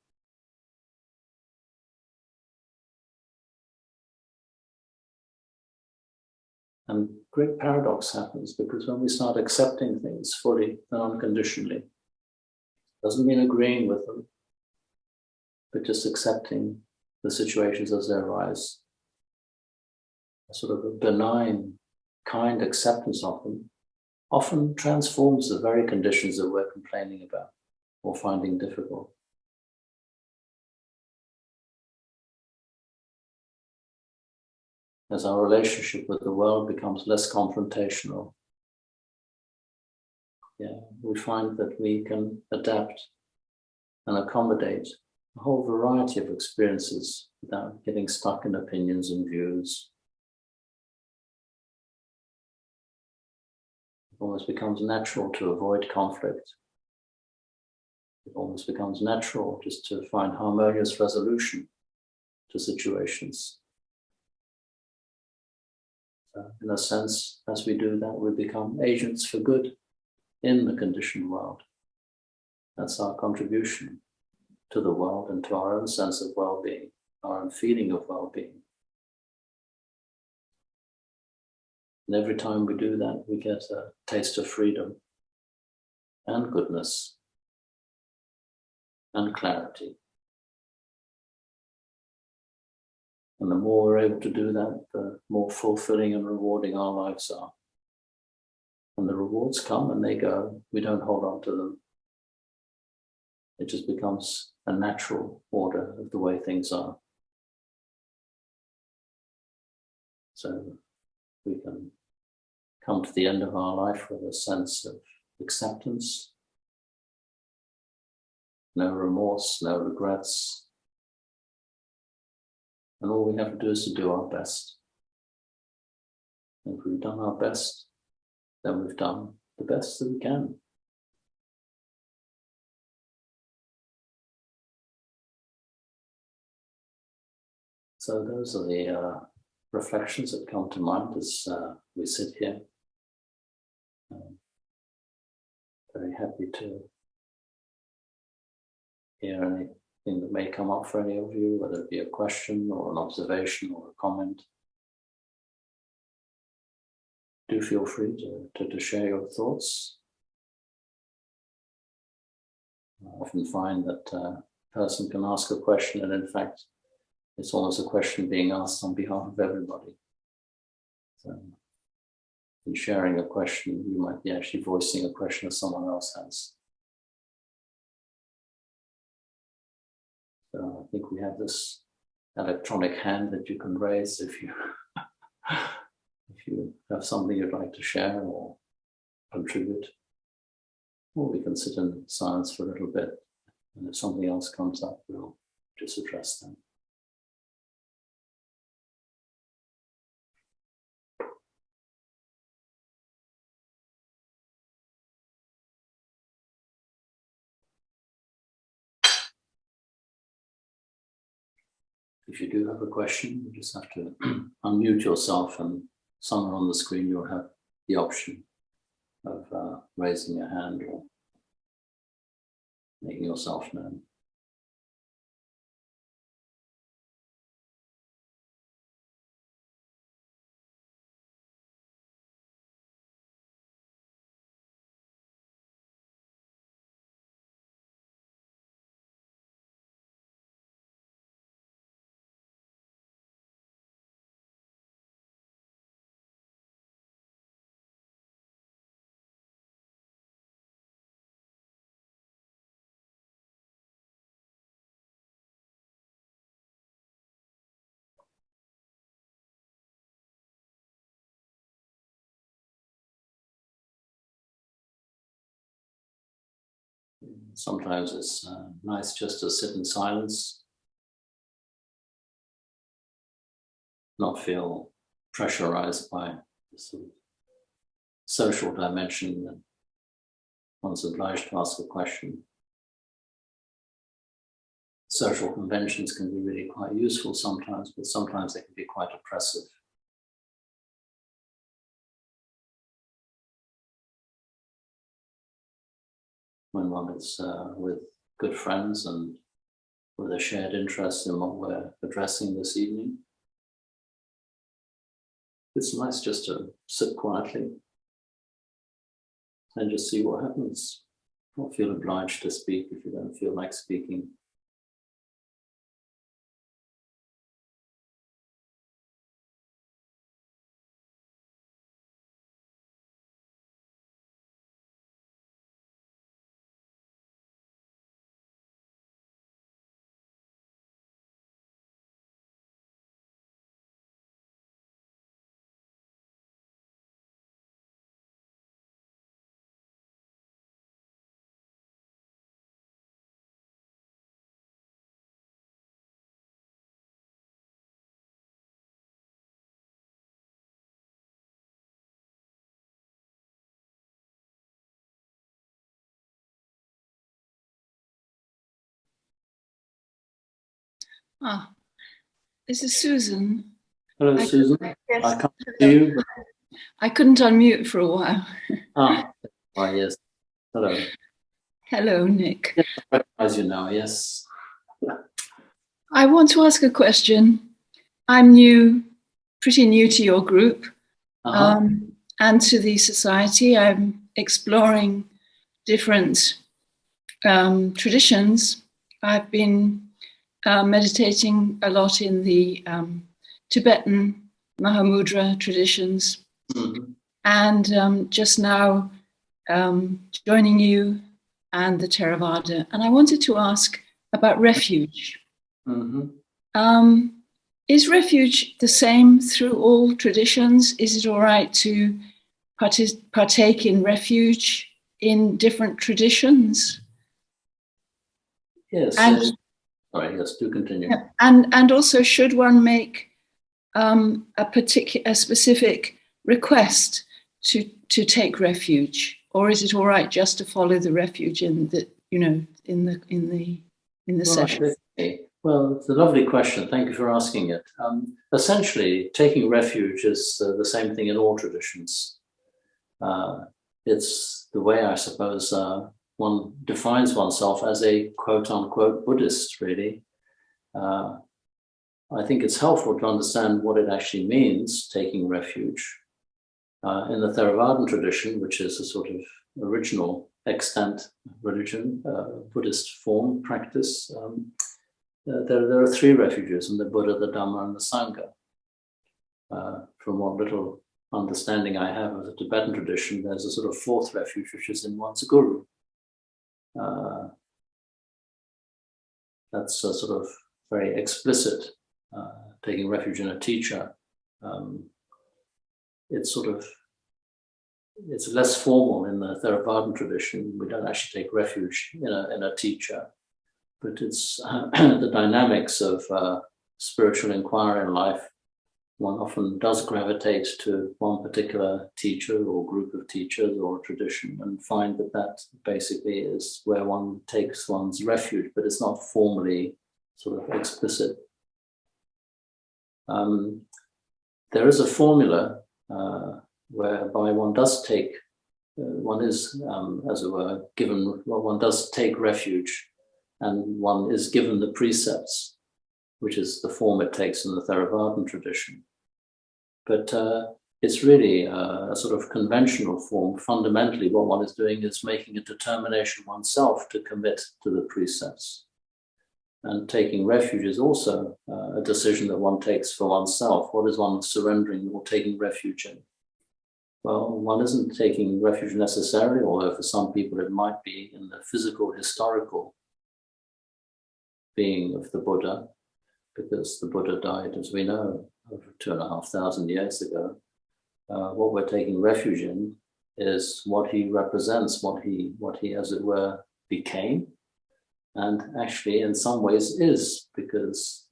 And great paradox happens, because when we start accepting things fully and unconditionally, doesn't mean agreeing with them, but just accepting the situations as they arise, a sort of a benign, kind acceptance of them, often transforms the very conditions that we're complaining about or finding difficult. As our relationship with the world becomes less confrontational, we find that we can adapt and accommodate a whole variety of experiences without getting stuck in opinions and views. It almost becomes natural to avoid conflict. It almost becomes natural just to find harmonious resolution to situations. In a sense, as we do that, we become agents for good in the conditioned world. That's our contribution to the world and to our own sense of well-being, our own feeling of well-being. And every time we do that, we get a taste of freedom and goodness and clarity. And the more we're able to do that, the more fulfilling and rewarding our lives are. And the rewards come and they go. We don't hold on to them. It just becomes a natural order of the way things are. So we can come to the end of our life with a sense of acceptance, no remorse, no regrets. And all we have to do is to do our best. And if we've done our best, then we've done the best that we can. So those are the reflections that come to mind as we sit here. Very happy to hear anything that may come up for any of you, whether it be a question or an observation or a comment. Do feel free to share your thoughts. I often find that a person can ask a question, and in fact, it's almost a question being asked on behalf of everybody. So, in sharing a question, you might be actually voicing a question that someone else has. So I think we have this electronic hand that you can raise if you if you have something you'd like to share or contribute. Or we can sit in silence for a little bit, and if something else comes up, we'll just address them. If you do have a question, you just have to unmute yourself, and somewhere on the screen you'll have the option of raising your hand or making yourself known. Sometimes it's nice just to sit in silence, not feel pressurized by the sort of social dimension that one's obliged to ask a question. Social conventions can be really quite useful sometimes, but sometimes they can be quite oppressive. When one is with good friends and with a shared interest in what we're addressing this evening, it's nice just to sit quietly and just see what happens. Don't feel obliged to speak if you don't feel like speaking. This is Susan. Hello, Susan. Yes. I can't see you. But... I couldn't unmute for a while. Yes. Hello. Hello, Nick. Yes, I recognize you now, yes. I want to ask a question. I'm new, pretty new to your group and to the society. I'm exploring different traditions. I've been meditating a lot in the Tibetan Mahamudra traditions, and just now joining you and the Theravada. And I wanted to ask about refuge. Is refuge the same through all traditions? Is it all right to partake in refuge in different traditions? Yes. Yes, do continue. And also, should one make a specific request to take refuge, or is it all right just to follow the refuge in the session? Well, it's a lovely question. Thank you for asking it. Essentially, taking refuge is the same thing in all traditions. It's the way, I suppose, one defines oneself as a quote-unquote Buddhist, really. I think it's helpful to understand what it actually means, taking refuge. In the Theravada tradition, which is a sort of original extant religion, Buddhist form, practice, there are three refuges in the Buddha, the Dhamma, and the Sangha. From what little understanding I have of the Tibetan tradition, there's a sort of fourth refuge, which is in one's guru. That's a sort of very explicit, taking refuge in a teacher. It's less formal in the Theravada tradition. We don't actually take refuge in a teacher, but it's the dynamics of spiritual inquiry in life. One often does gravitate to one particular teacher or group of teachers or tradition and find that that basically is where one takes one's refuge, but it's not formally sort of explicit. There is a formula whereby one does take, one is, as it were, given, well, one does take refuge and one is given the precepts, which is the form it takes in the Theravada tradition. But it's really a sort of conventional form. Fundamentally, what one is doing is making a determination oneself to commit to the precepts. And taking refuge is also a decision that one takes for oneself. What is one surrendering or taking refuge in? Well, one isn't taking refuge necessarily, although for some people it might be in the physical, historical being of the Buddha, because the Buddha died, as we know, over 2,500 years ago. What we're taking refuge in is what he represents, what he, as it were, became, and actually in some ways is, because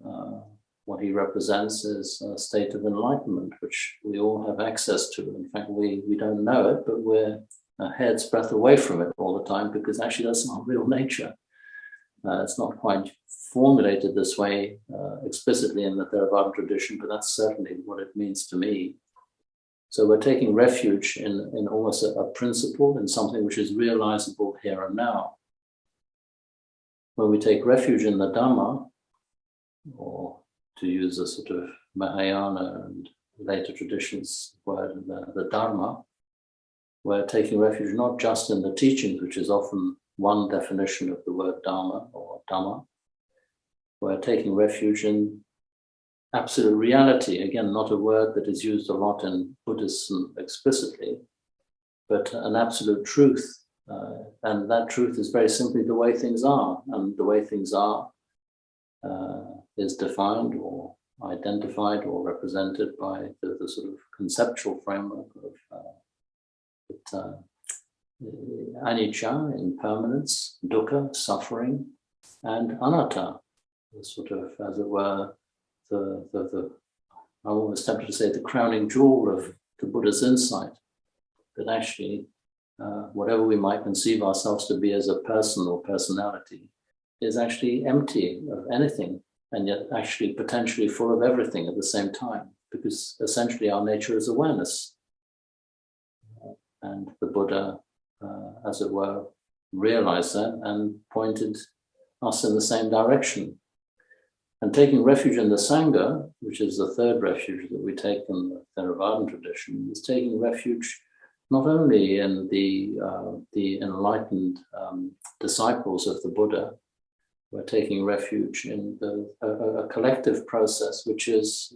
what he represents is a state of enlightenment, which we all have access to. In fact, we don't know it, but we're a hair's breadth away from it all the time, because actually that's not real nature. It's not quite formulated this way explicitly in the Theravada tradition, but that's certainly what it means to me. So we're taking refuge in almost a principle, in something which is realizable here and now. When we take refuge in the Dhamma, or to use a sort of Mahayana and later traditions word, the Dharma, we're taking refuge not just in the teachings, which is often one definition of the word Dharma or Dhamma. We're taking refuge in absolute reality. Again, not a word that is used a lot in Buddhism explicitly, but an absolute truth. And that truth is very simply the way things are. And the way things are is defined or identified or represented by the sort of conceptual framework of anicca, impermanence, dukkha, suffering, and anatta, the sort of, as it were, I'm almost tempted to say the crowning jewel of the Buddha's insight, that actually whatever we might conceive ourselves to be as a person or personality is actually empty of anything, and yet actually potentially full of everything at the same time, because essentially our nature is awareness. And the Buddha, as it were, realized that and pointed us in the same direction. And taking refuge in the Sangha, which is the third refuge that we take in the Theravada tradition, is taking refuge not only in the enlightened disciples of the Buddha. We're taking refuge in a collective process which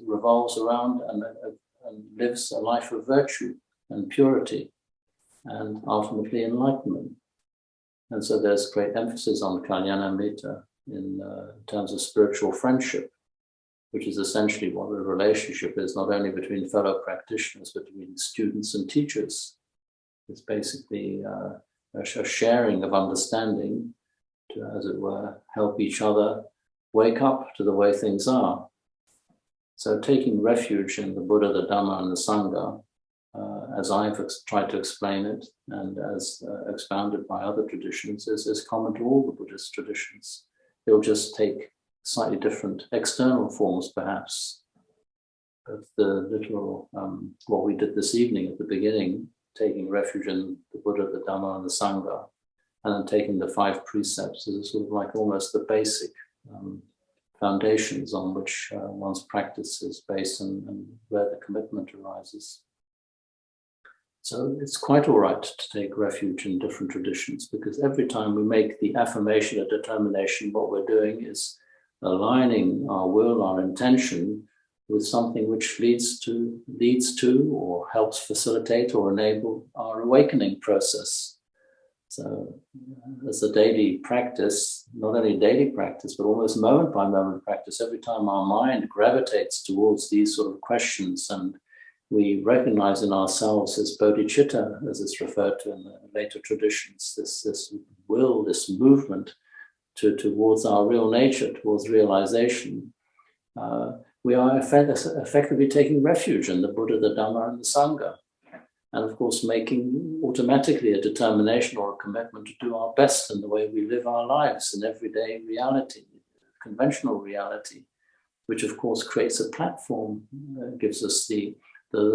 revolves around and lives a life of virtue and purity and ultimately enlightenment. And so there's great emphasis on Kalyanamrita in terms of spiritual friendship, which is essentially what the relationship is, not only between fellow practitioners, but between students and teachers. It's basically a sharing of understanding to, as it were, help each other wake up to the way things are. So taking refuge in the Buddha, the Dhamma, and the Sangha, as I've tried to explain it, and as expounded by other traditions, is common to all the Buddhist traditions. It'll just take slightly different external forms, perhaps, of the little, what we did this evening at the beginning, taking refuge in the Buddha, the Dhamma, and the Sangha, and then taking the 5 precepts as sort of like almost the basic foundations on which one's practice is based and where the commitment arises. So it's quite all right to take refuge in different traditions, because every time we make the affirmation or determination, what we're doing is aligning our will, our intention, with something which leads to or helps facilitate or enable our awakening process. So as a daily practice, not only daily practice, but almost moment by moment practice, every time our mind gravitates towards these sort of questions and we recognize in ourselves this bodhicitta, as it's referred to in the later traditions, this will, this movement towards our real nature, towards realization, we are effectively taking refuge in the Buddha, the Dhamma, and the Sangha. And of course, making automatically a determination or a commitment to do our best in the way we live our lives in everyday reality, conventional reality, which of course creates a platform, gives us the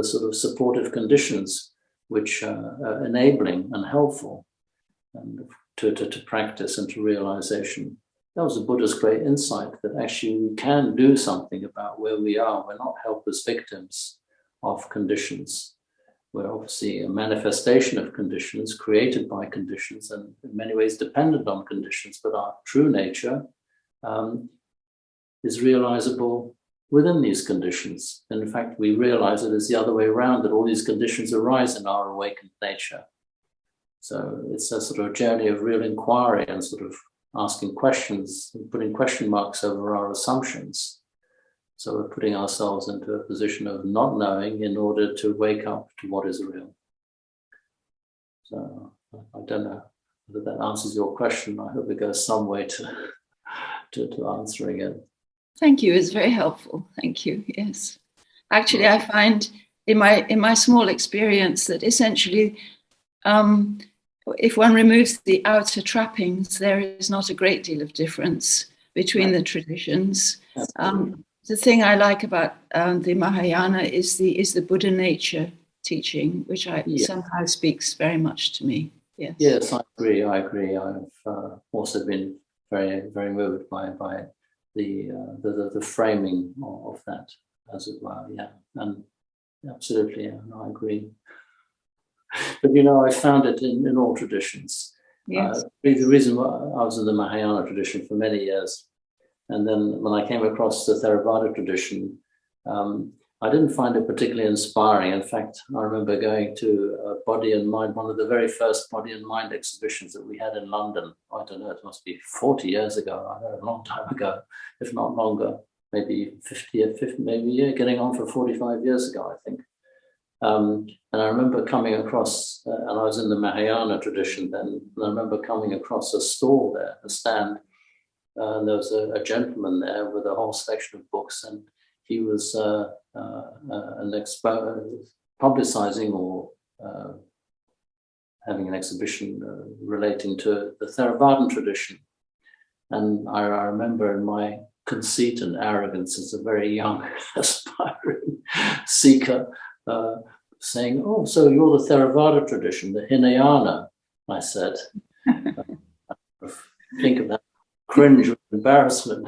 sort of supportive conditions which are enabling and helpful and to practice and to realization. That was the Buddha's great insight, that actually we can do something about where we are. We're not helpless victims of conditions. We're obviously a manifestation of conditions, created by conditions, and in many ways dependent on conditions, but our true nature is realizable within these conditions. And in fact, we realize it is the other way around, that all these conditions arise in our awakened nature. So it's a sort of journey of real inquiry and sort of asking questions and putting question marks over our assumptions. So we're putting ourselves into a position of not knowing in order to wake up to what is real. So I don't know whether that answers your question. I hope it goes some way to answering it. Thank you. It's very helpful. Thank you. Yes. Actually, I find in my small experience that essentially, if one removes the outer trappings, there is not a great deal of difference between the traditions. The thing I like about the Mahayana is the Buddha nature teaching, which somehow speaks very much to me. Yes. Yes, I agree. I've also been very, very moved by the framing of that, as it were. Yeah, and absolutely, yeah, no, I agree. But I found it in all traditions. Yes. The reason why I was in the Mahayana tradition for many years, and then when I came across the Theravada tradition, I didn't find it particularly inspiring. In fact, I remember going to Body and Mind, one of the very first Body and Mind exhibitions that we had in London. I don't know, it must be 40 years ago, I know, a long time ago, if not longer, maybe 50, maybe getting on for 45 years ago, I think. And I remember coming across, and I was in the Mahayana tradition then, and I remember coming across a stall there, a stand, and there was a gentleman there with a whole selection of books, and he was publicizing or having an exhibition relating to the Theravada tradition. And I remember in my conceit and arrogance as a very young aspiring seeker saying, "Oh, so you're the Theravada tradition, the Hinayana," I said. Think of that cringe with embarrassment,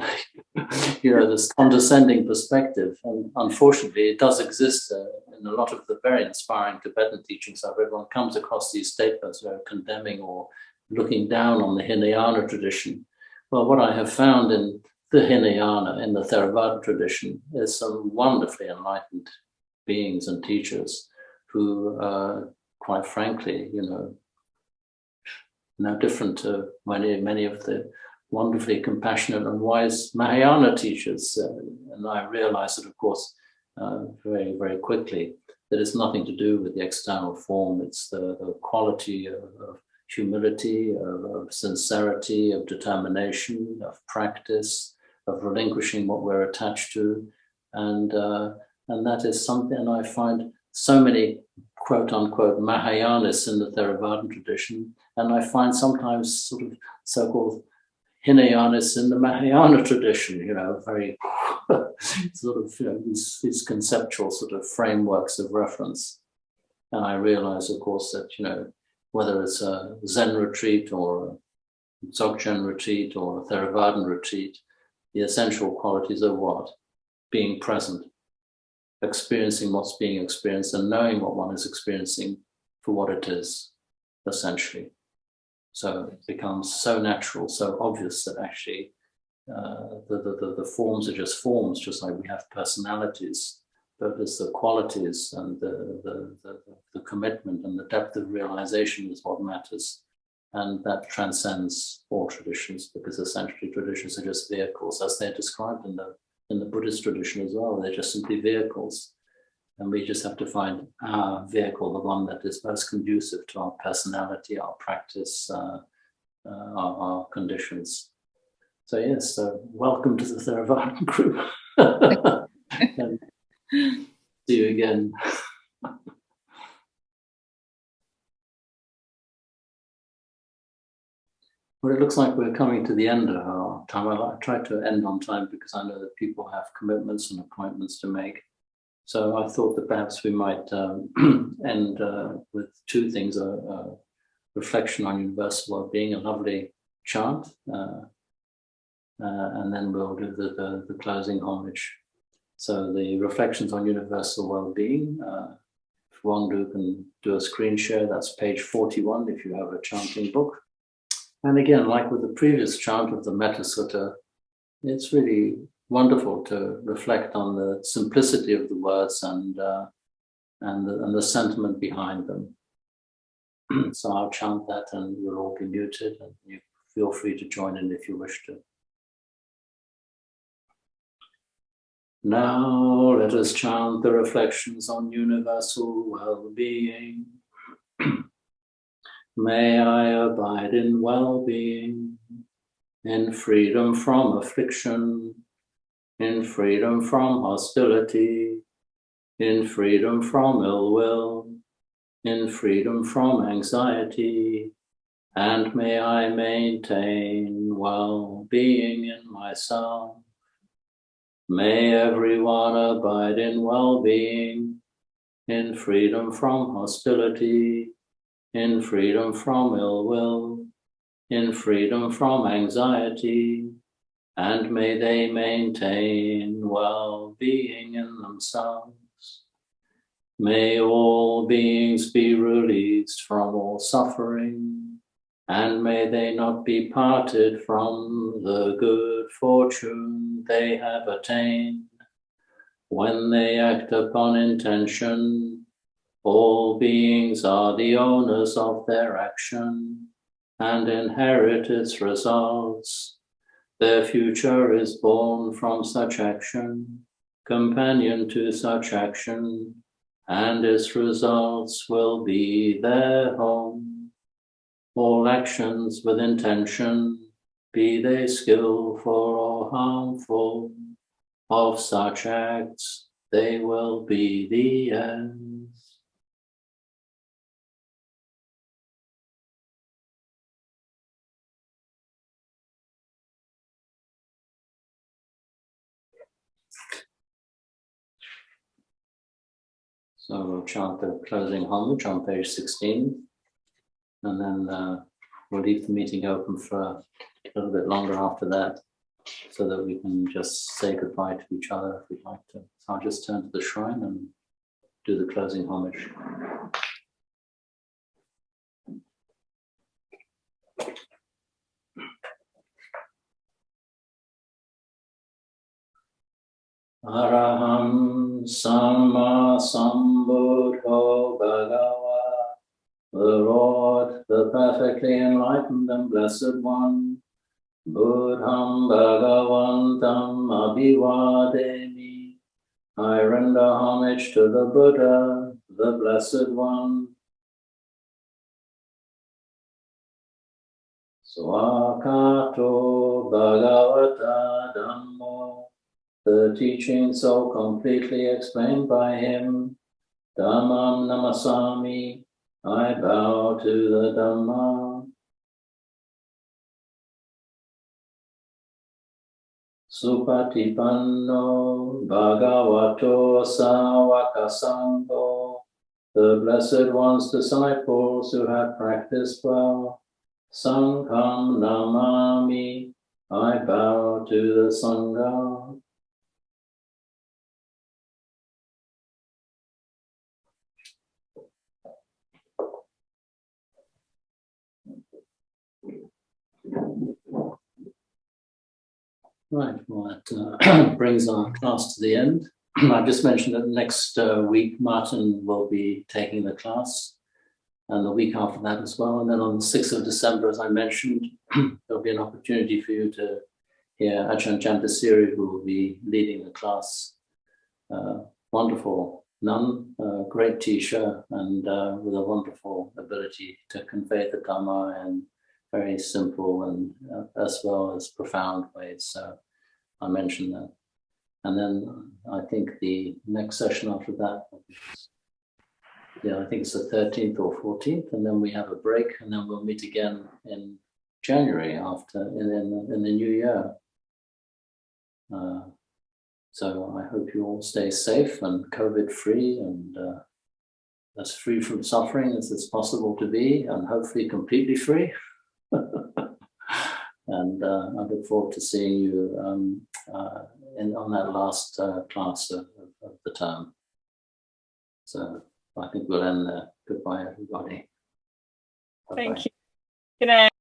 this condescending perspective. And unfortunately, it does exist in a lot of the very inspiring Tibetan teachings I've read. One comes across these statements very condemning or looking down on the Hinayana tradition. Well, what I have found in the Hinayana, in the Theravada tradition, is some wonderfully enlightened beings and teachers who, quite frankly, no different to many of the wonderfully compassionate and wise Mahayana teachers. And I realized that, of course, very, very quickly, that it's nothing to do with the external form. It's the quality of humility, of sincerity, of determination, of practice, of relinquishing what we're attached to. And that is something, and I find so many quote unquote Mahayanists in the Theravada tradition, and I find sometimes sort of so-called Hinayanas in the Mahayana tradition, very sort of, these conceptual sort of frameworks of reference. And I realize, of course, that, whether it's a Zen retreat or a Dzogchen retreat or a Theravada retreat, the essential qualities are what? Being present, experiencing what's being experienced and knowing what one is experiencing for what it is, essentially. So it becomes so natural, so obvious that actually the forms are just forms, just like we have personalities, but it's the qualities and the commitment and the depth of realization is what matters. And that transcends all traditions, because essentially traditions are just vehicles, as they're described in the Buddhist tradition as well. They're just simply vehicles. And we just have to find our vehicle, the one that is most conducive to our personality, our practice, our conditions. So yes, welcome to the Theravada group. And see you again. Well, it looks like we're coming to the end of our time. I tried to end on time because I know that people have commitments and appointments to make. So I thought that perhaps we might end with two things, a reflection on universal well-being, a lovely chant, and then we'll do the closing homage. So the reflections on universal well-being, if Wendy can do a screen share, that's page 41 if you have a chanting book. And again, like with the previous chant of the Metta Sutta, it's really wonderful to reflect on the simplicity of the words and the sentiment behind them. So I'll chant that and we'll all be muted, and you feel free to join in if you wish to. Now let us chant the reflections on universal well-being. May I abide in well-being, in freedom from affliction, in freedom from hostility, in freedom from ill will, in freedom from anxiety, and may I maintain well-being in myself. May everyone abide in well-being, in freedom from hostility, in freedom from ill will, in freedom from anxiety, and may they maintain well-being in themselves. May all beings be released from all suffering, and may they not be parted from the good fortune they have attained. When they act upon intention, all beings are the owners of their action and inherit its results. Their future is born from such action, companion to such action, and its results will be their home. All actions with intention, be they skillful or harmful, of such acts they will be the ends. So we'll chant the closing homage on page 16, and then we'll leave the meeting open for a little bit longer after that, so that we can just say goodbye to each other if we'd like to. So I'll just turn to the shrine and do the closing homage. Araham Samma Sambuddho Bhagava, the Lord, the perfectly enlightened and blessed one, Buddham Bhagavantam Abhivademi. I render homage to the Buddha, the blessed one. Swakato Bhagavata Dhammo, the teaching so completely explained by him. Dhammam Namasami, I bow to the Dhamma. Supatipanno Bhagavato Sāvaka Sangho. The Blessed One's disciples who have practiced well. Sangham Namami. I bow to the Sangha. Right, well, that brings our class to the end. I just mentioned that next week Martin will be taking the class, and the week after that as well. And then on the 6th of December, as I mentioned, there'll be an opportunity for you to hear Ajahn Chah, who will be leading the class. Wonderful nun, great teacher, and with a wonderful ability to convey the Dhamma in very simple and as well as profound ways. So I mentioned that. And then I think the next session after that, I think it's the 13th or 14th, and then we have a break, and then we'll meet again in January after in the new year. So I hope you all stay safe and COVID-free and as free from suffering as it's possible to be, and hopefully completely free. And I look forward to seeing you on that last class of the term. So I think we'll end there. Goodbye, everybody. Bye-bye. Thank you. Good night.